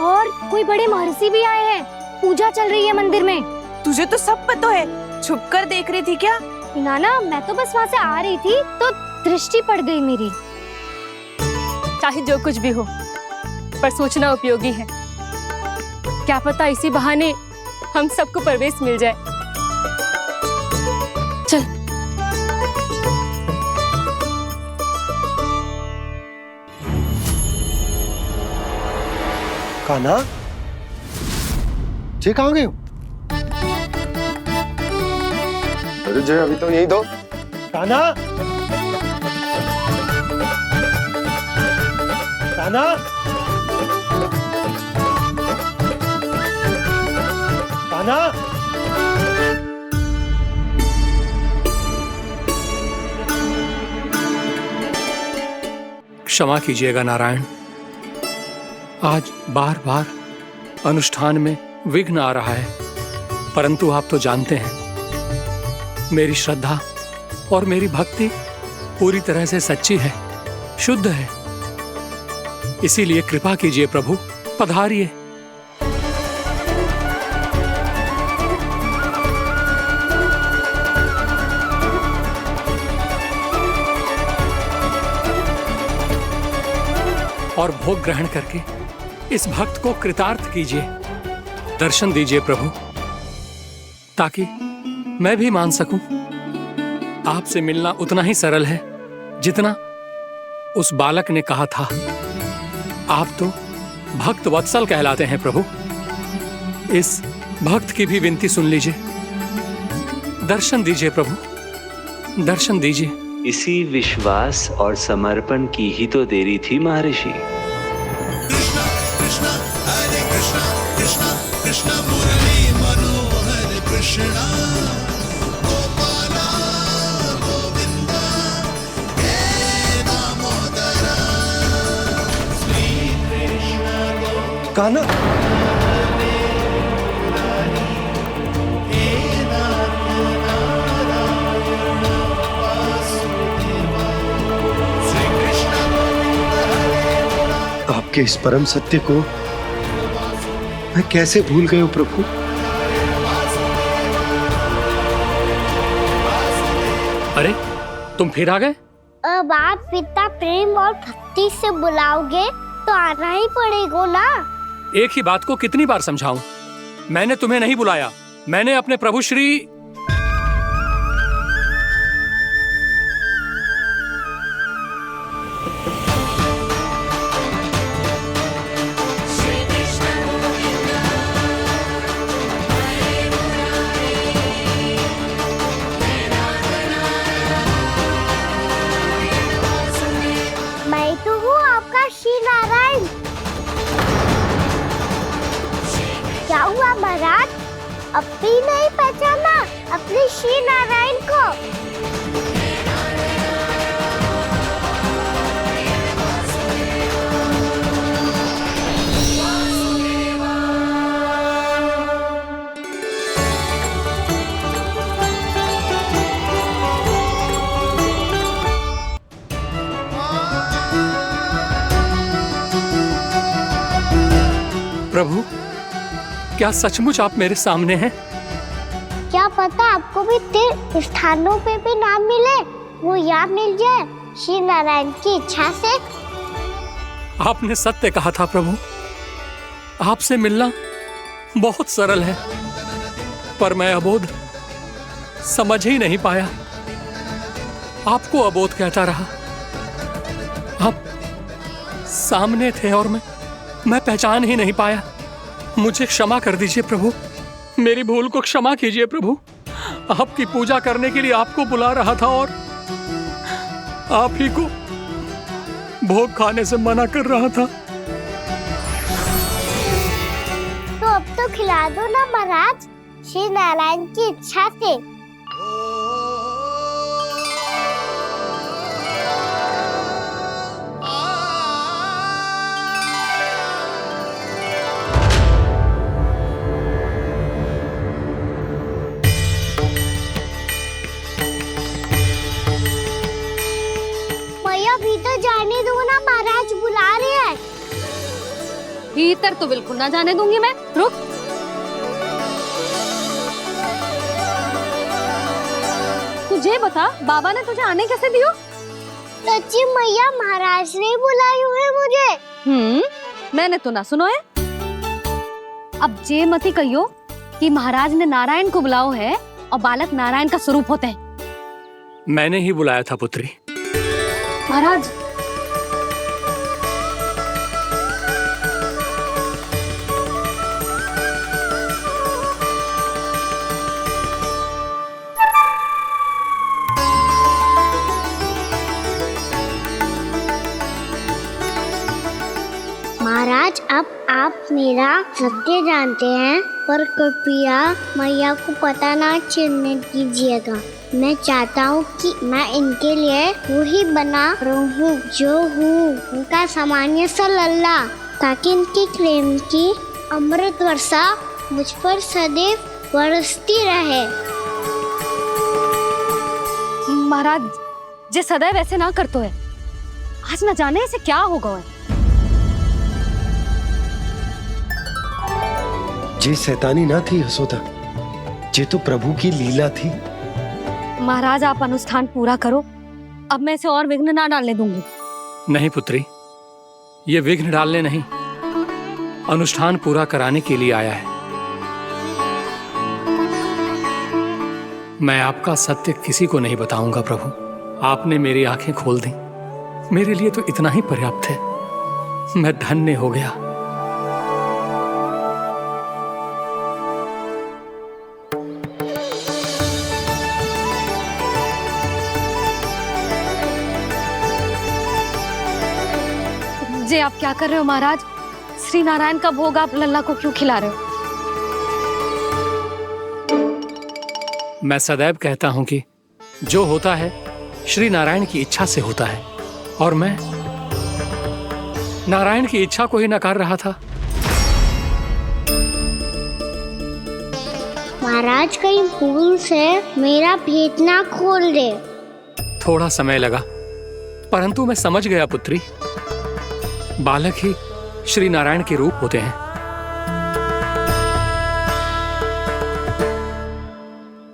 और कोई बड़े महर्षि भी आए हैं। पूजा चल रही है मंदिर में। तुझे तो सब पता है, छुप कर देख रही थी क्या? नाना मैं तो बस वहाँ से आ रही थी तो दृष्टि पड़ गई मेरी। चाहे जो कुछ भी हो, पर सोचना उपयोगी है। क्या पता इसी बहाने हम सबको प्रवेश मिल जाए। चल। कान्हा, जी कहाँ गए हो? अरे जय, अभी तो यही दो। कान्हा, कान्हा, कान्हा। क्षमा कीजिएगा नारायण, आज बार बार अनुष्ठान में विघ्न आ रहा है, परंतु आप तो जानते हैं मेरी श्रद्धा और मेरी भक्ति पूरी तरह से सच्ची है, शुद्ध है। इसीलिए कृपा कीजिए प्रभु, पधारिए। और भोग ग्रहण करके इस भक्त को कृतार्थ कीजिए। दर्शन दीजिए प्रभु, ताकि मैं भी मान सकूं। आपसे मिलना उतना ही सरल है जितना उस बालक ने कहा था। आप तो भक्त वत्सल कहलाते हैं प्रभु। इस भक्त की भी विनती सुन लीजिए। दर्शन दीजिए प्रभु, दर्शन दीजिए। इसी विश्वास और समर्पण की ही तो देरी थी महर्षि। कृष्णा कृष्णा हरे कृष्णा, कृष्णा कृष्णा मुरली मनोहर कृष्णा, गोपाला गोविंदा हे दामोदरा, श्री कृष्ण कान्हा, आपके इस परम सत्य को मैं कैसे भूल गया हूं प्रभु। अरे तुम फिर आ गए? अब आप इतना प्रेम और भक्ति से बुलाओगे तो आना ही पड़ेगा ना। एक ही बात को कितनी बार समझाऊं? मैंने तुम्हें नहीं बुलाया, मैंने अपने प्रभु श्री क्या हुआ महाराज, अब भी नहीं पहचाना अपने श्री नारायण को? प्रभु, क्या सचमुच आप मेरे सामने हैं? क्या पता आपको भी तीर्थ स्थानों पे भी नाम मिले, वो यहाँ मिल जाए श्री नारायण की इच्छा से। आपने सत्य कहा था प्रभु, आपसे मिलना बहुत सरल है, पर मैं अबोध समझ ही नहीं पाया। आपको अबोध कहता रहा। आप सामने थे और मैं पहचान ही नहीं पाया। मुझे क्षमा कर दीजिए प्रभु, मेरी भूल को क्षमा कीजिए प्रभु। आपकी पूजा करने के लिए आपको बुला रहा था और आप ही को भोग खाने से मना कर रहा था। तो अब तो खिला दो ना महाराज, श्री नारायण की इच्छा से। जाने दो ना, महाराज बुला रहे हैं। भीतर तो बिल्कुल ना जाने दूंगी मैं। रुक। तुझे बता, बाबा ने तुझे आने कैसे दियो? सच्ची मैया, महाराज ने बुलायू है मुझे। मैंने तो ना सुनो है। अब जे मती कहियो कि महाराज ने नारायण को बुलाओ है और बालक नारायण का स्वरूप होते हैं। मैंने ही बुलाया था पुत्री। महाराज, महाराज, अब आप मेरा सत्य जानते हैं, पर कृपया मैया को पता ना चलने दीजिएगा। मैं चाहता हूँ कि मैं इनके लिए वही बना रहूँ जो हूँ, उनका सामान्य सा लल्ला, ताकि इनके प्रेम की अमृत वर्षा मुझ पर सदैव बरसती रहे। महाराज, जे सदैव ऐसे ना करतो है, आज न जाने इसे क्या होगा है। जे शैतानी ना थी यशोदा, जे तो प्रभु की लीला थी। महाराज, आप अनुष्ठान पूरा करो, अब मैं इसे और विघ्न ना डालने दूंगी। नहीं पुत्री, ये विघ्न डालने नहीं, अनुष्ठान पूरा कराने के लिए आया है। मैं आपका सत्य किसी को नहीं बताऊंगा प्रभु। आपने मेरी आंखें खोल दी, मेरे लिए तो इतना ही पर्याप्त है। मैं धन्य हो गया। जे आप क्या कर रहे हो महाराज? श्री नारायण का भोग आप लल्ला को क्यों खिला रहे हो? मैं सदैव कहता हूं कि जो होता है श्री नारायण की इच्छा से होता है, और मैं नारायण की इच्छा को ही नकार रहा था। महाराज, कहीं भूल से मेरा भेद ना खोल दे। थोड़ा समय लगा, परंतु मैं समझ गया पुत्री। बालक ही श्री नारायण के रूप होते हैं।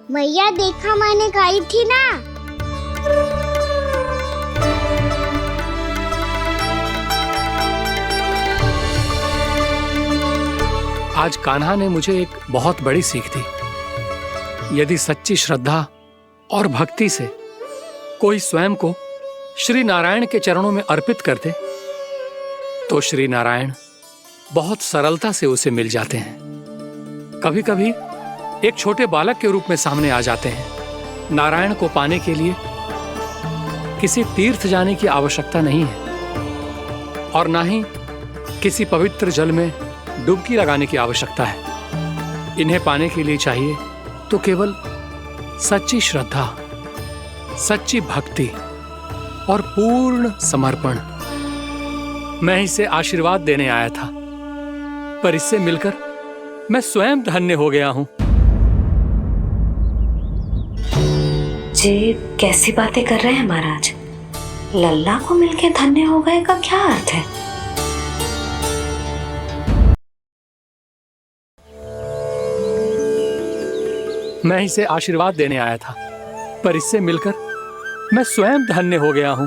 मैया, देखा मैंने खाई थी ना। आज कान्हा ने मुझे एक बहुत बड़ी सीख दी। यदि सच्ची श्रद्धा और भक्ति से कोई स्वयं को श्री नारायण के चरणों में अर्पित कर दे, तो श्री नारायण बहुत सरलता से उसे मिल जाते हैं। कभी कभी एक छोटे बालक के रूप में सामने आ जाते हैं। नारायण को पाने के लिए किसी तीर्थ जाने की आवश्यकता नहीं है, और ना ही किसी पवित्र जल में डुबकी लगाने की आवश्यकता है। इन्हें पाने के लिए चाहिए तो केवल सच्ची श्रद्धा, सच्ची भक्ति और पूर्ण समर्पण। मैं इसे आशीर्वाद देने आया था, पर इससे मिलकर मैं स्वयं धन्य हो गया हूं। जे कैसी बातें कर रहे हैं महाराज? लल्ला को मिलके धन्य हो गए का क्या अर्थ है? मैं इसे आशीर्वाद देने आया था, पर इससे मिलकर मैं स्वयं धन्य हो गया हूं।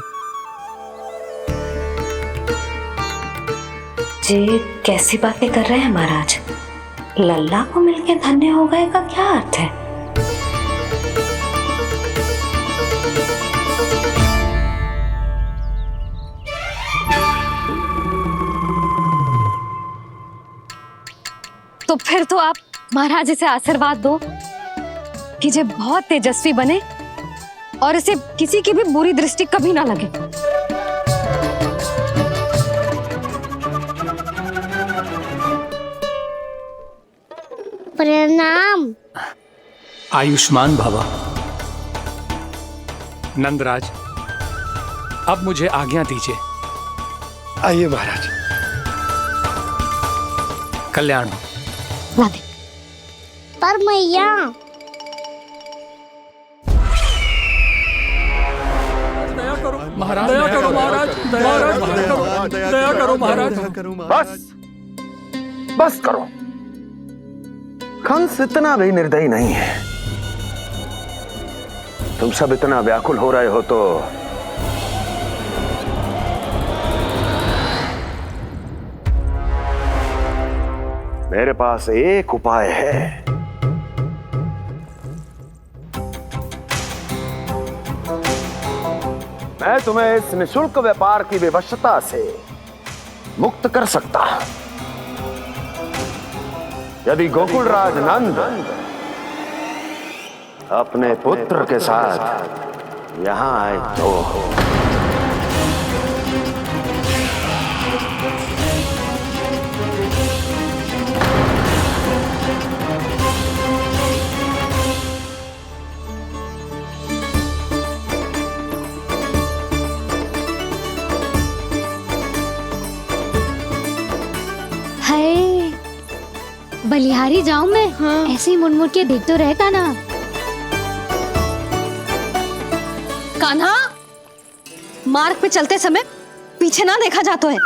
जे कैसी बातें कर रहे हैं महाराज? लल्ला को मिलके धन्य हो गए का क्या अर्थ है? तो फिर तो आप महाराज इसे आशीर्वाद दो कि ये बहुत तेजस्वी बने और इसे किसी की भी बुरी दृष्टि कभी ना लगे। प्रणाम। आयुष्मान भव। नंदराज, अब मुझे आज्ञा दीजिए। आइए महाराज। कल्याण हो। राधे। पर मैया, महाराज दया करो, महाराज दया करो, महाराज बस बस करो। कंस इतना भी निर्दयी नहीं है। तुम सब इतना व्याकुल हो रहे हो तो मेरे पास एक उपाय है। मैं तुम्हें इस निशुल्क व्यापार की विवशता से मुक्त कर सकता हूं। यदि गोकुलराज नंद अपने पुत्र के साथ यहां आए तो हाय, बलिहारी जाऊं मैं? हाँ। ऐसे ही मुड़ मुड़ के देख तो रहता ना। कान्हा, मार्ग पे चलते समय पीछे ना देखा जाता है,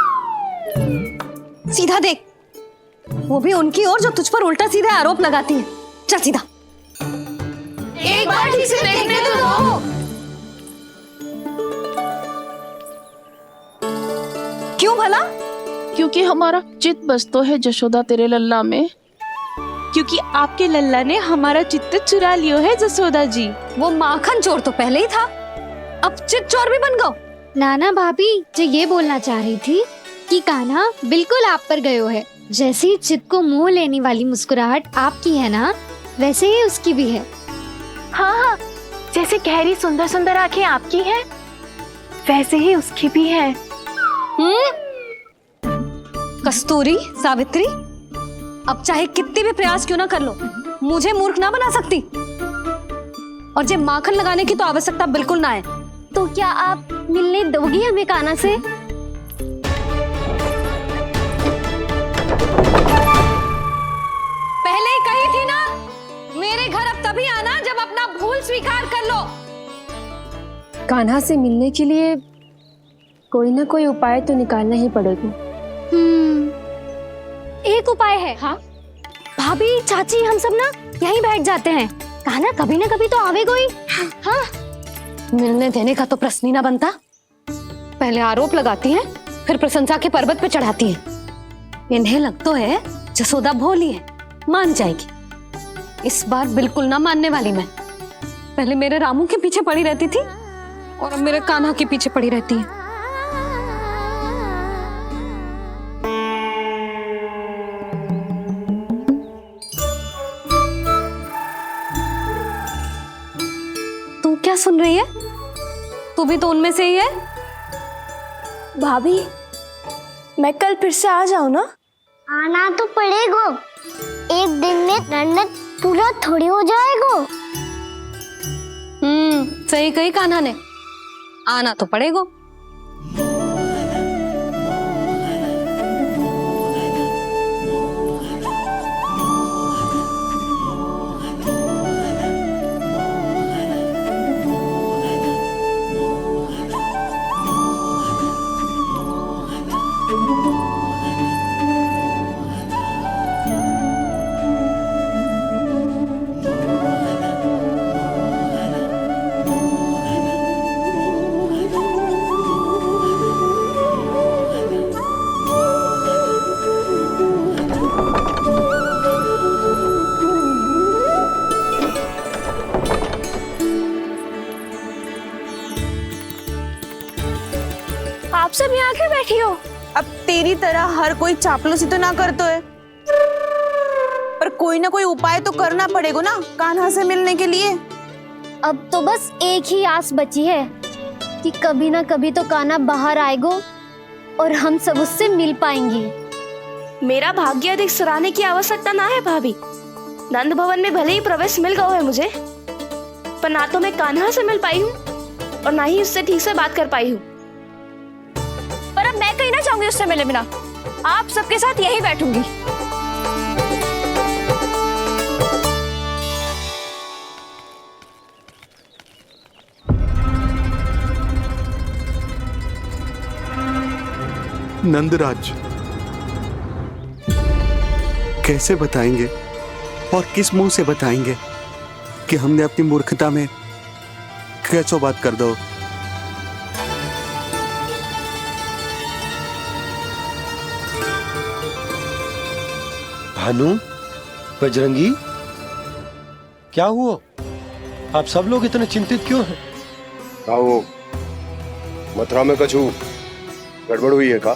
सीधा देख, वो भी उनकी ओर जो तुझ पर उल्टा सीधा आरोप लगाती है। चल सीधा। एक बार ठीक से देखने तो दो। क्यों भला? क्योंकि हमारा चित्त बसतो है जशोदा तेरे लल्ला में। क्योंकि आपके लल्ला ने हमारा चित्त चुरा लियो है जसोदा जी। वो माखन चोर तो पहले ही था, अब चित चोर भी बन गो। नाना भाभी जो ये बोलना चाह रही थी कि कान्हा बिल्कुल आप पर गयो है। जैसे ही चित को मोह लेने वाली मुस्कुराहट आपकी है ना, वैसे ही उसकी भी है। हाँ हाँ, जैसे गहरी सुंदर सुंदर आंखें आपकी हैं, वैसे ही उसकी भी है। कस्तूरी, सावित्री, अब चाहे कितने भी प्रयास क्यों ना कर लो, मुझे मूर्ख ना बना सकती। और जे माखन लगाने की तो आवश्यकता बिल्कुल ना है। तो क्या आप मिलने दोगी हमें कान्हा से? पहले ही कही थी ना, मेरे घर अब तभी आना जब अपना भूल स्वीकार कर लो। कान्हा से मिलने के लिए कोई ना कोई उपाय तो निकालना ही पड़ेगा। एक उपाय है। हाँ? भाभी, चाची, हम सब ना यहीं बैठ जाते हैं। कान्हा कभी ना कभी तो आवेगा ही। हाँ? मिलने देने का तो प्रश्न ही ना बनता। पहले आरोप लगाती हैं, फिर प्रशंसा के पर्वत पे चढ़ाती हैं। इन्हें लगता है जसोदा भोली है, मान जाएगी। इस बार बिल्कुल ना मानने वाली मैं। पहले मेरे रामू के पीछे पड़ी रहती थी और अब मेरे कान्हा के पीछे पड़ी रहती है। तू क्या सुन रही है? तू भी तो उनमें से ही है। भाभी, मैं कल फिर से आ जाऊं ना? आना तो पड़ेगा। एक दिन में नन्नत पूरा थोड़ी हो जाएगा। सही कही कान्हा ने, आना तो पड़ेगा। आप सब यहाँ क्यों बैठी हो? अब तेरी तरह हर कोई चापलूसी तो ना करतो है, पर कोई ना कोई उपाय तो करना पड़ेगा ना कान्हा से मिलने के लिए। अब तो बस एक ही आस बची है कि कभी ना कभी तो कान्हा बाहर आएगा और हम सब उससे मिल पाएंगे। मेरा भाग्य अधिक सराहने की आवश्यकता ना है भाभी। नंद भवन में भले ही प्रवेश मिल गया है मुझे, पर ना तो मैं कान्हा से मिल पाई हूँ और ना ही उससे ठीक से बात कर पाई हूँ। पर अब मैं कहीं ना चाहूंगी उससे मिले बिना। आप सबके साथ यहीं बैठूंगी। नंदराज, कैसे बताएंगे और किस मुंह से बताएंगे कि हमने अपनी मूर्खता में कैसो बात कर दो। भानु, बजरंगी, क्या हुआ? आप सब लोग इतने चिंतित क्यों हैं? क्या वो मथुरा में कछु गड़बड़ हुई है का?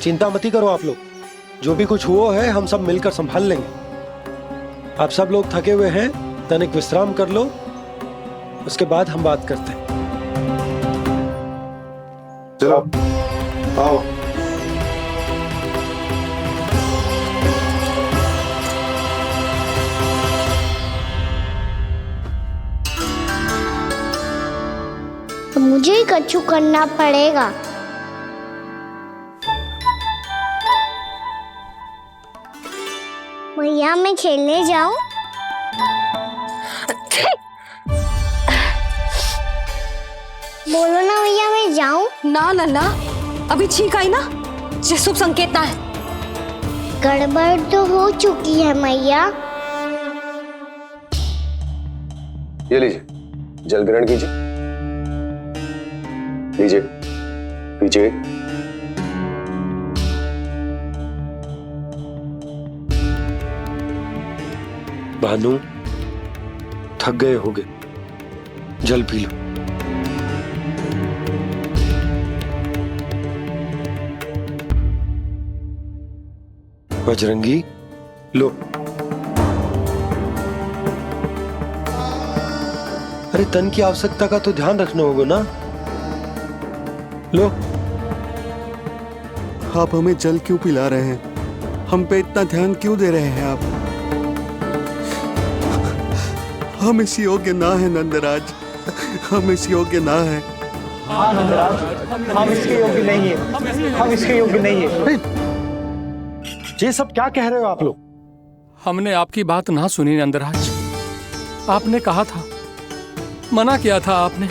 चिंता मत करो आप लोग, जो भी कुछ हुआ है हम सब मिलकर संभाल लेंगे। आप सब लोग थके हुए हैं, तनिक विश्राम कर लो, उसके बाद हम बात करते हैं। चलो आओ। तो मुझे ही कछु करना पड़ेगा। भैया मैं खेलने जाऊं? बोलो ना भैया मैं जाऊं? ना लल्ला, अभी छींक आई ना, ये शुभ संकेत ना है। गड़बड़ तो हो चुकी है मैया। ये लीजिए, जल ग्रहण कीजिए। लीजिए, पीजिए। भानु, थक गए होगे, जल पी लो। बजरंगी, लो। अरे तन की आवश्यकता का तो ध्यान रखना होगा ना, लो। आप हमें जल क्यों पिला रहे हैं? हम पे इतना ध्यान क्यों दे रहे हैं आप? हम इस योग्य ना है नंदराज, हम इस योग्य ना है। हाँ नंदराज, हम इसके योग्य नहीं है, हम इसके योग्य नहीं है। ये सब क्या कह रहे हो आप लोग? हमने आपकी बात ना सुनी नंदराज। आपने कहा था, मना किया था आपने,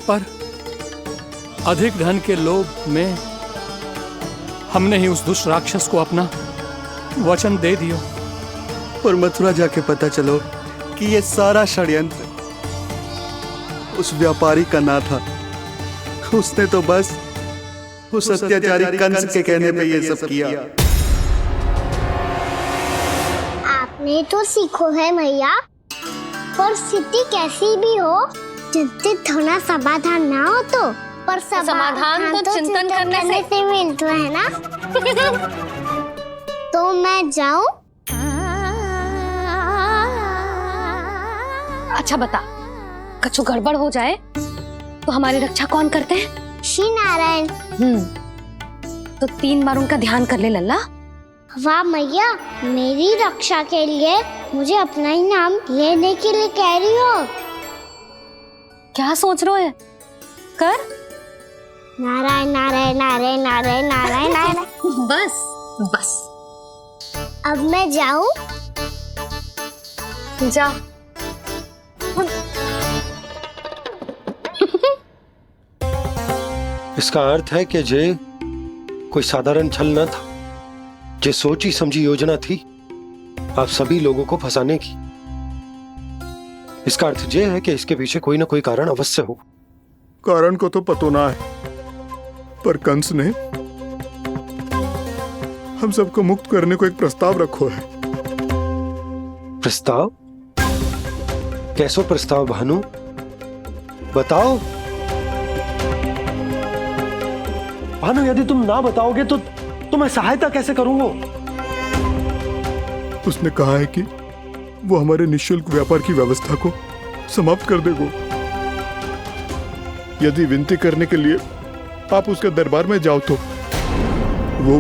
पर अधिक धन के लोभ में हमने ही उस दुष्ट राक्षस को अपना वचन दे दिया। और मथुरा जाके पता चलो कि ये सारा षड्यंत्र उस व्यापारी का ना था। उसने तो बस उस अत्याचारी कंस के कहने पे ये सब किया। आपने तो सीखो है भैया, पर स्थिति कैसी भी हो, चिंतित होना समाधान ना हो तो, पर समाधान तो चिंतन करने से मिलता है ना। तो मैं जाऊं? अच्छा बता, कछु गड़बड़ हो जाए तो हमारी रक्षा कौन करते हैं? श्री नारायण। तो 3 बार उनका ध्यान कर ले लल्ला। वाह मैया, मेरी रक्षा के लिए मुझे अपना ही नाम लेने के लिए कह रही हो? क्या सोच रहे हो? कर। नारायण नारायण नारायण नारायण नारायण नारायण। बस बस। अब मैं जाऊं? जा। इसका अर्थ है कि जे कोई साधारण छल न था, जे सोची समझी योजना थी आप सभी लोगों को फंसाने की। इसका अर्थ ये है कि इसके पीछे कोई ना कोई कारण अवश्य हो। कारण को तो पतो ना है, पर कंस ने हम सबको मुक्त करने को एक प्रस्ताव रखो है। प्रस्ताव? कैसो प्रस्ताव भानु, बताओ। भानु, यदि तुम ना बताओगे तो मैं सहायता कैसे करूंगा? उसने कहा है कि वो हमारे निःशुल्क व्यापार की व्यवस्था को समाप्त कर देगा यदि विनती करने के लिए आप उसके दरबार में जाओ तो। वो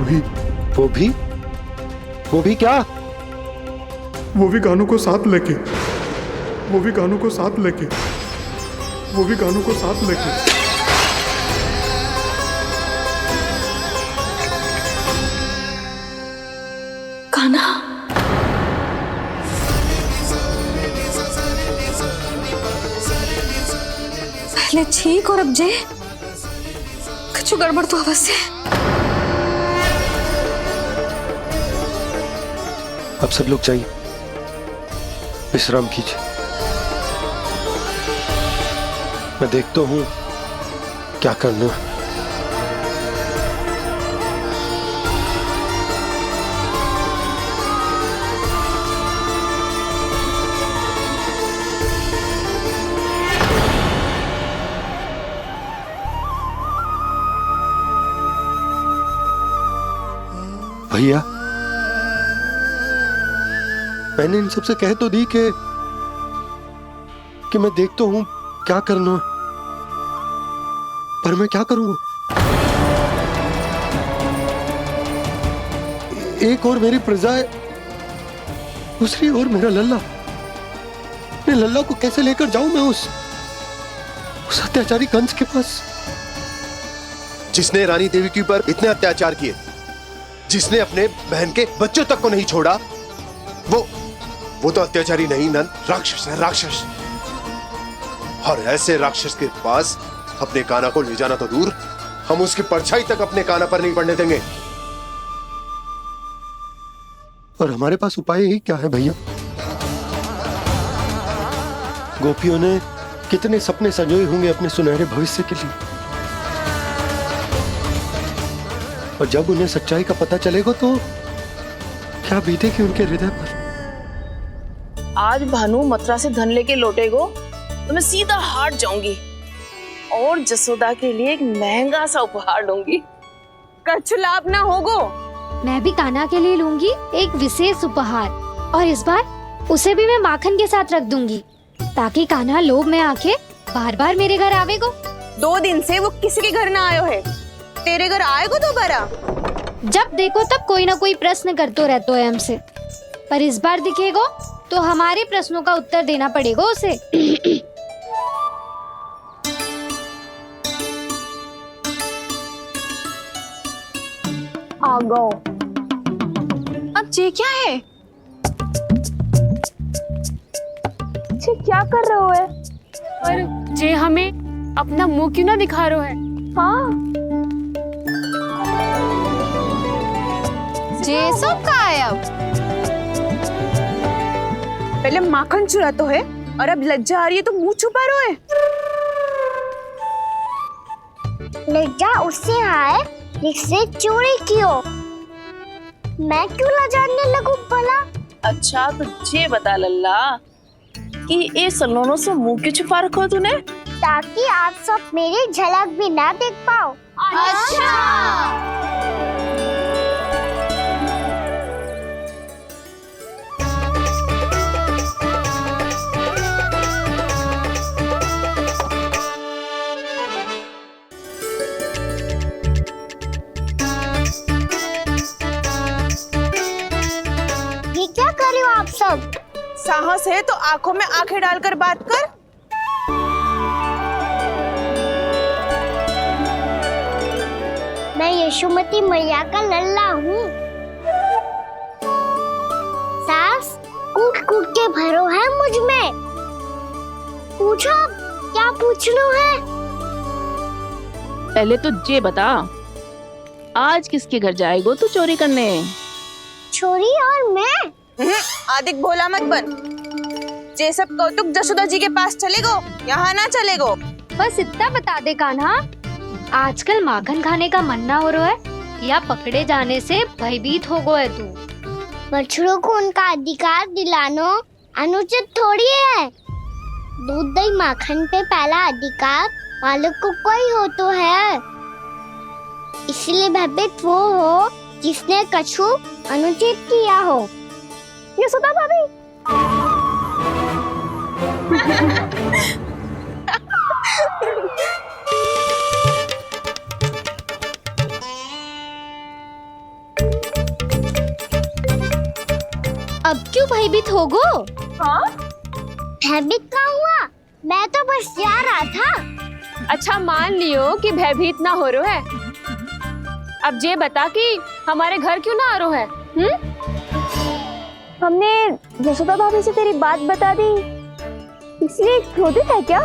भी क्या? वो भी गानों को साथ लेके, वो भी गानों को साथ लेके, वो भी गानों को साथ लेके। कान्हा, पहले छींक और अब जे, कुछ गड़बड़ तो अवश्य है। अब सब लोग जाइए, विश्राम कीजिए। मैं देखता हूँ क्या करना है। भैया, मैंने इन सबसे कह तो दी कि मैं देखता हूं क्या करना, पर मैं क्या करूंगा? एक और मेरी प्रजा है, दूसरी ओर मेरा लल्ला। मैं लल्ला को कैसे लेकर जाऊं मैं उस अत्याचारी कंस के पास, जिसने रानी देवी के ऊपर इतने अत्याचार किए, जिसने अपने बहन के बच्चों तक को नहीं छोड़ा, वो तो अत्याचारी नहीं नंद, राक्षस है, राक्षस। और ऐसे राक्षस के पास अपने कान्हा को ले जाना तो दूर, हम उसकी परछाई तक अपने कान्हा पर नहीं पड़ने देंगे। और हमारे पास उपाय ही क्या है भैया? गोपियों ने कितने सपने संजोए होंगे अपने सुनहरे भविष्य के लिए, और जब उन्हें सच्चाई का पता चलेगा तो क्या बीतेगी उनके हृदय पर। आज भानु मथुरा से धन लेके लौटेगो तो मैं सीधा हाट जाऊंगी और जसोदा के लिए एक महंगा सा उपहार लूंगी। कछु लाभ ना होगो। मैं भी कान्हा के लिए लूंगी एक विशेष उपहार, और इस बार उसे भी मैं माखन के साथ रख दूंगी, ताकि कान्हा लोभ में आके बार बार मेरे घर आवेगो। 2 दिन से वो किसी के घर ना आयो है, तेरे घर आएगो दोबारा? जब देखो तब कोई ना कोई प्रश्न करते रहते है हमसे, पर इस बार दिखेगो तो हमारे प्रश्नों का उत्तर देना पड़ेगा उसे। आ गो। अब ये क्या है? ये क्या कर रहे हो है? और जे हमें अपना मुंह क्यों ना दिखा रहे है? हाँ, जे सब का है अब? पहले माखन चुरा तो है और अब लज्जा आ रही है तो मुंह छुपा रहे है। लज्जा उससे आए जिससे चोरी की हो। मैं क्यों लजाने लगूं भला? अच्छा तो ये बता लल्ला कि ये सलोनों से मुंह क्यों छुपा रखा तूने? ताकि आप सब मेरी झलक भी ना देख पाओ। अच्छा। ये क्या कर रहे हो आप सब? साहस है तो आंखों में आंखें डालकर बात कर। मैं यशोमती मैया का लल्ला हूँ। सास कूट कूट के भरो है मुझ में। पूछो क्या पूछना है? पहले तो ये बता, आज किसके घर जाएगो तू चोरी करने? छोरी और मैं? आदिक भोला मत बन। ये सब कौतुक जसोदा जी के पास चलेगो, यहाँ ना चलेगो। बस इतना बता दे कान्हा, आजकल माखन खाने का मन ना हो रहा है या पकड़े जाने से भयभीत हो गए तू? बछड़ों को उनका अधिकार दिलाना अनुचित थोड़ी है। दूध दही माखन पे पहला अधिकार मालिक को कोई हो तो है। इसलिए भयभीत वो हो जिसने कछु अनुचित किया हो। यशोदा भाभी। अब क्यों भयभीत हो गो? हाँ? भयभीत क्या हुआ? मैं तो बस जा रहा था। अच्छा मान लियो कि भयभीत ना हो रहा है। अब ये बता कि हमारे घर क्यों ना आ रहा है? हमने यशोदा भाभी से तेरी बात बता दी, इसलिए क्रोधित है क्या?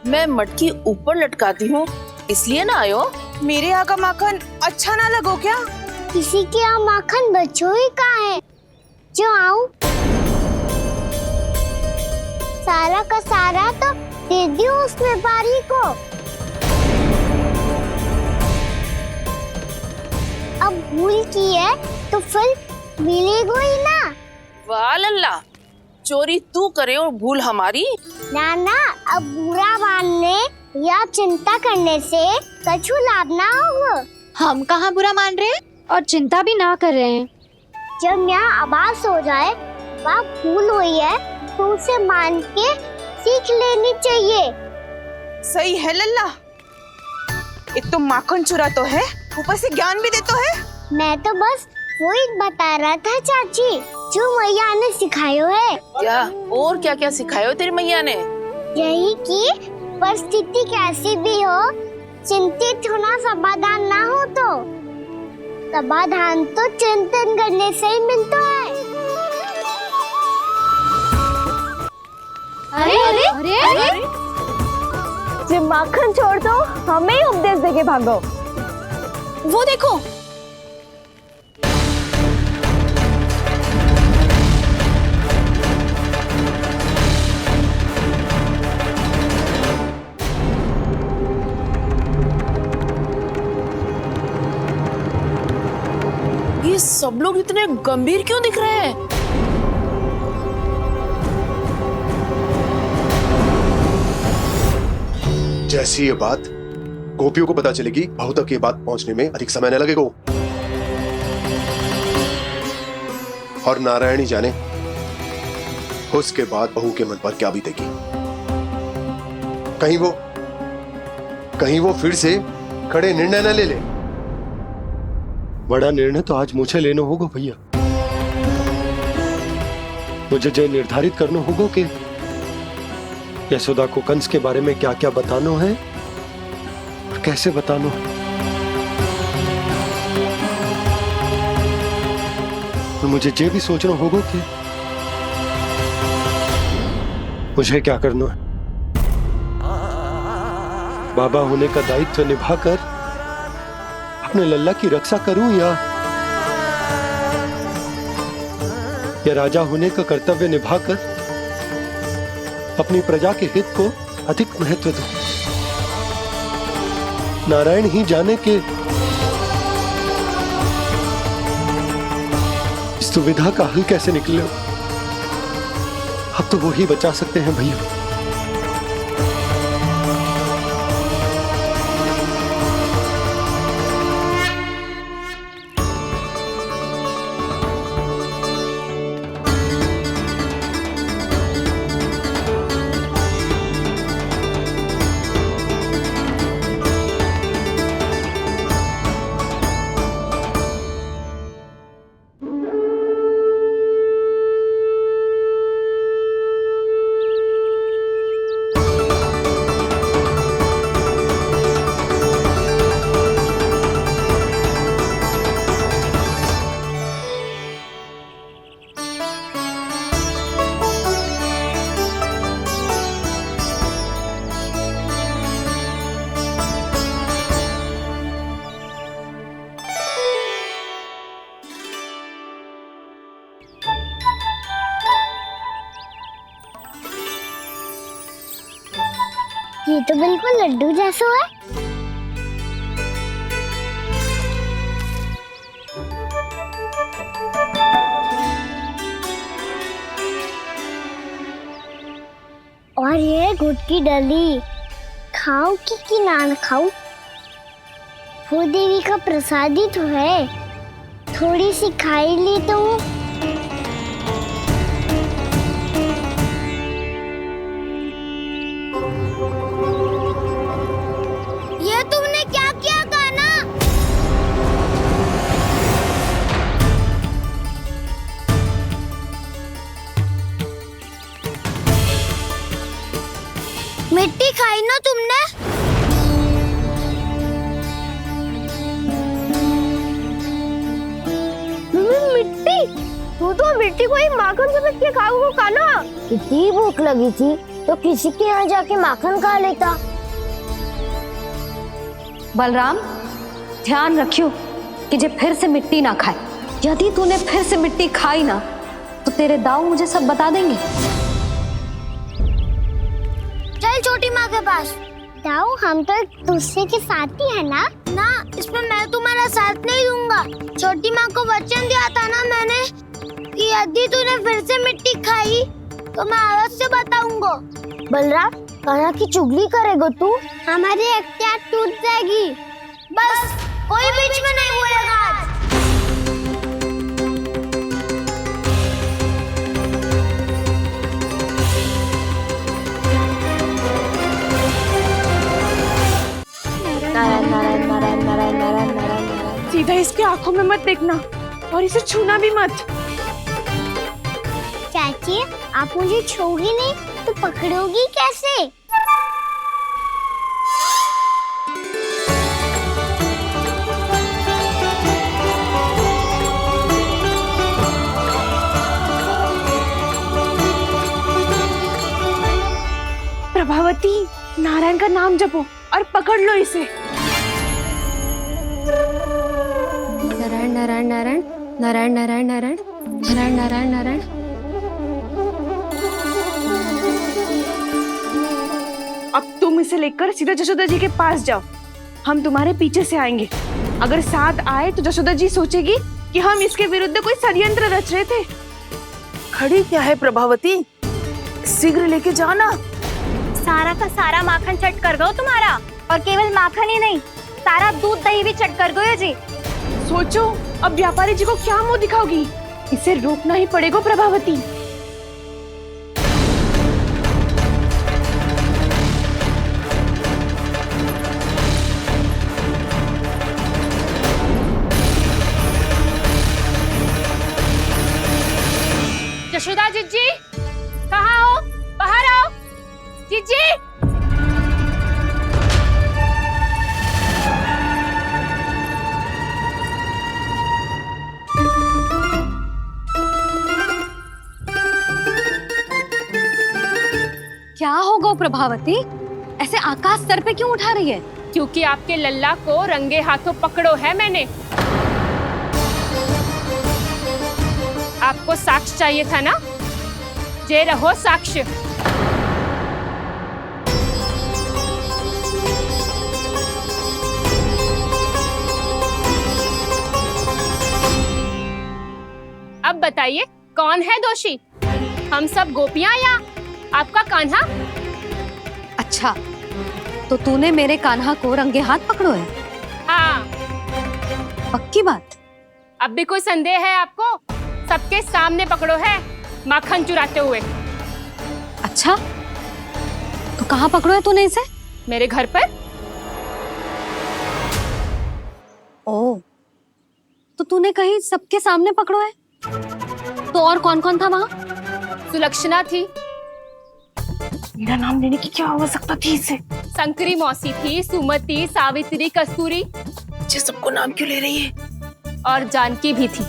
मैं मटकी ऊपर लटकाती हूँ इसलिए ना आयो? मेरे यहाँ का माखन अच्छा ना लगो क्या? किसी के यहाँ माखन बच्चों ही कहाँ है जो आऊं? सारा का सारा तो दे दियो उस व्यापारी को। अब भूल की है तो फल मिलेगा ही ना। वाह लल्ला, चोरी तू करे और भूल हमारी। नाना, अब बुरा मानने या चिंता करने से कछु लाभ ना होगा। हम कहाँ बुरा मान रहे हैं और चिंता भी ना कर रहे हैं। जब यहाँ आवाज हो जाए वहाँ भूल हुई है तो उसे मान के सीख लेनी चाहिए। सही है लल्ला, एक तो माखन चुरा तो है, ऊपर से ज्ञान भी दे तो है। मैं तो बस वही बता रहा था चाची, जो मैया ने सिखायो है। क्या और क्या क्या सिखायो तेरी मैया ने? यही कि परिस्थिति कैसी भी हो, चिंतित होना समाधान ना हो तो समाधान तो चिंतन करने से ही मिलता है। अरे अरे अरे, अरे? जब माखन छोड़ दो, हमें ही उपदेश देके भागो। वो देखो, ये सब लोग इतने गंभीर क्यों दिख रहे हैं? जैसी ये बात गोपियों को पता चलेगी, बहू तक ये बात पहुंचने में अधिक समय न लगेगा। और नारायण ही जाने उसके बाद बहू के मन पर क्या बीतेगी। कहीं वो फिर से खड़े निर्णय न ले ले। बड़ा निर्णय तो आज मुझे लेना होगा भैया। मुझे जो निर्धारित करना होगा कि यशोदा को कंस के बारे में क्या क्या बताना है और कैसे बताना है। और मुझे ये भी सोचना होगा कि मुझे क्या करना है। बाबा होने का दायित्व निभाकर अपने लल्ला की रक्षा करूं या राजा होने का कर्तव्य निभाकर अपनी प्रजा के हित को अधिक महत्व दूं। नारायण ही जाने के इस दुविधा का हल कैसे निकले। अब तो वो ही बचा सकते हैं भैया। ये तो बिल्कुल लड्डू जैसा है। और ये गुड़ की डली खाऊं कि ना खाऊं? वो देवी का प्रसाद ही तो है, थोड़ी सी खाई ली तो। ये तुमने क्या किया कान्हा? मिट्टी खाई ना तुमने? मिट्टी? तू तो मिट्टी को ही माखन समझ के खाओगे कान्हा। इतनी भूख लगी थी तो किसी के यहाँ जाके माखन खा लेता। बलराम, ध्यान रखियो कि जे फिर से मिट्टी ना खाए। यदि तूने फिर से मिट्टी खाई ना तो तेरे दाऊ मुझे सब बता देंगे। जय चल छोटी माँ के पास। ताऊ हम तो एक दूसरे के साथ ही है ना। ना, इसमें मैं तुम्हारा साथ नहीं दूंगा। छोटी माँ को वचन दिया था ना मैंने कि यदि तूने फिर से मिट्टी खाई तो मैं अवश्य बताऊंगा। बलराम, कान्हा की चुगली करेगा तू, हमारी अख्तियार टूट जाएगी। बस कोई बीच में नहीं बोलेगा आज। नारायण नारायण नारायण नारायण नारायण नारायण नारायण। सीधा इसके आंखों में मत देखना और इसे छूना भी मत। चाची, आप मुझे छोड़ोगी नहीं तो पकड़ोगी कैसे? प्रभावती, नारायण का नाम जपो और पकड़ लो इसे। नारायण नारायण नारायण नारायण नारायण नारायण नारायण नारायण नारायण। अब तुम इसे लेकर सीधा जशोदा जी के पास जाओ, हम तुम्हारे पीछे से आएंगे। अगर साथ आए तो जशोदा जी सोचेगी कि हम इसके विरुद्ध कोई षड्यंत्र रच रहे थे। खड़ी क्या है प्रभावती, शीघ्र लेके जाना। सारा का सारा माखन चट कर गयो तुम्हारा, और केवल माखन ही नहीं, सारा दूध दही भी चट कर गयो जी। सोचो अब व्यापारी जी को क्या मुंह दिखाओगी। इसे रोकना ही पड़ेगा प्रभावती। जशोदा जीजी, कहाँ हो? बाहर आओ जीजी। क्या होगा प्रभावती, ऐसे आकाश सर पे क्यों उठा रही है? क्योंकि आपके लल्ला को रंगे हाथों पकड़ो है मैंने। आपको साक्ष्य चाहिए था ना, जे रहो साक्ष्य। अब बताइए कौन है दोषी, हम सब गोपियां या आपका कान्हा? अच्छा, तो तूने मेरे कान्हा को रंगे हाथ पकड़ो है? हाँ। पक्की बात? अब भी कोई संदेह है आपको? सबके सामने पकड़ो है, माखन चुराते हुए। अच्छा, तो कहाँ पकड़ो है तूने इसे? मेरे घर पर। ओ, तो तूने कहीं सबके सामने पकड़ो है? तो और कौन कौन था वहाँ? सुलक्षणा थी। मेरा नाम लेने की क्या आवश्यकता थी इसे? संकरी मौसी थी, सुमति, सावित्री, कस्तूरी। ये सबको नाम क्यों ले रही है? और जानकी भी थी।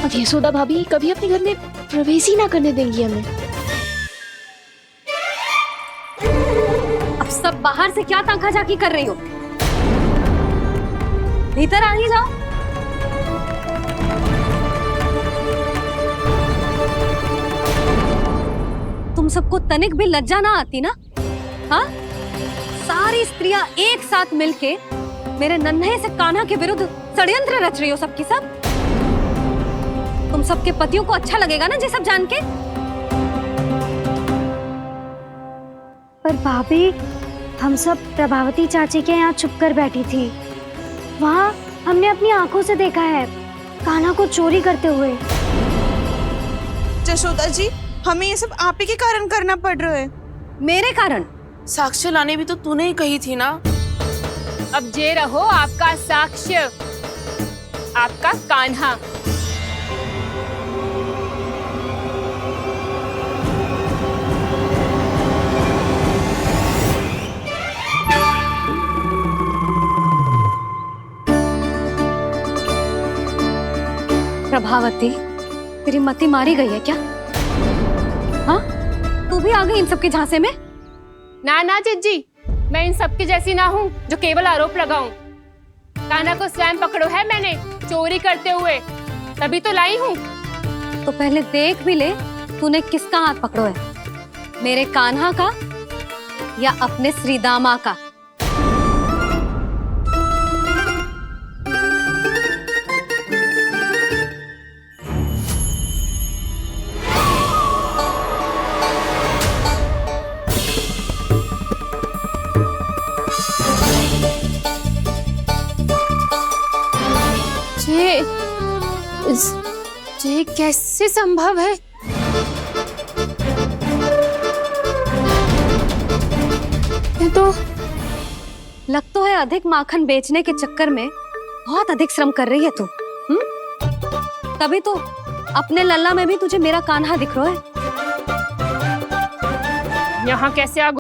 अब यशोदा भाभी कभी अपने घर में प्रवेश ही ना करने देंगी हमें। अब सब बाहर से क्या ताका झाकी कर रही हो? भीतर आ ही जाओ। तुम सबको तनिक भी लज्जा ना आती ना? हाँ, सारी स्त्रियां एक साथ मिलके मेरे नन्हे से कान्हा के विरुद्ध षड्यंत्र रच रही हो सबकी सब। तुम सबके पतियों को अच्छा लगेगा ना ये सब जान के? पर भाभी, हम सब प्रभावती चाची के यहाँ छुप कर बैठी थी। वहाँ हमने अपनी आंखों से देखा है कान्हा को चोरी करते हुए। जशोदा जी, हमें ये सब आप ही के कारण करना पड़ रहा है। मेरे कारण? साक्ष्य लाने भी तो तूने ही कही थी ना। अब जे रहो आपका साक्ष्य, आपका कान्हा। प्रभावती, तेरी मति मारी गई है क्या? हाँ, तू भी आ गई इन सबके झांसे में? ना ना जीजी, मैं इन सबके जैसी ना हूँ जो केवल आरोप लगाऊं। कान्हा को स्वयं पकड़ो है मैंने चोरी करते हुए, तभी तो लाई हूँ। तो पहले देख भी ले तूने किसका हाथ पकड़ो है, मेरे कान्हा का या अपने श्रीदामा का? ये कैसे संभव है? ये तो लग तो है अधिक माखन बेचने के चक्कर में बहुत अधिक श्रम कर रही है तू। तभी तो अपने लल्ला में भी तुझे मेरा कान्हा दिख रहा है। यहाँ कैसे आ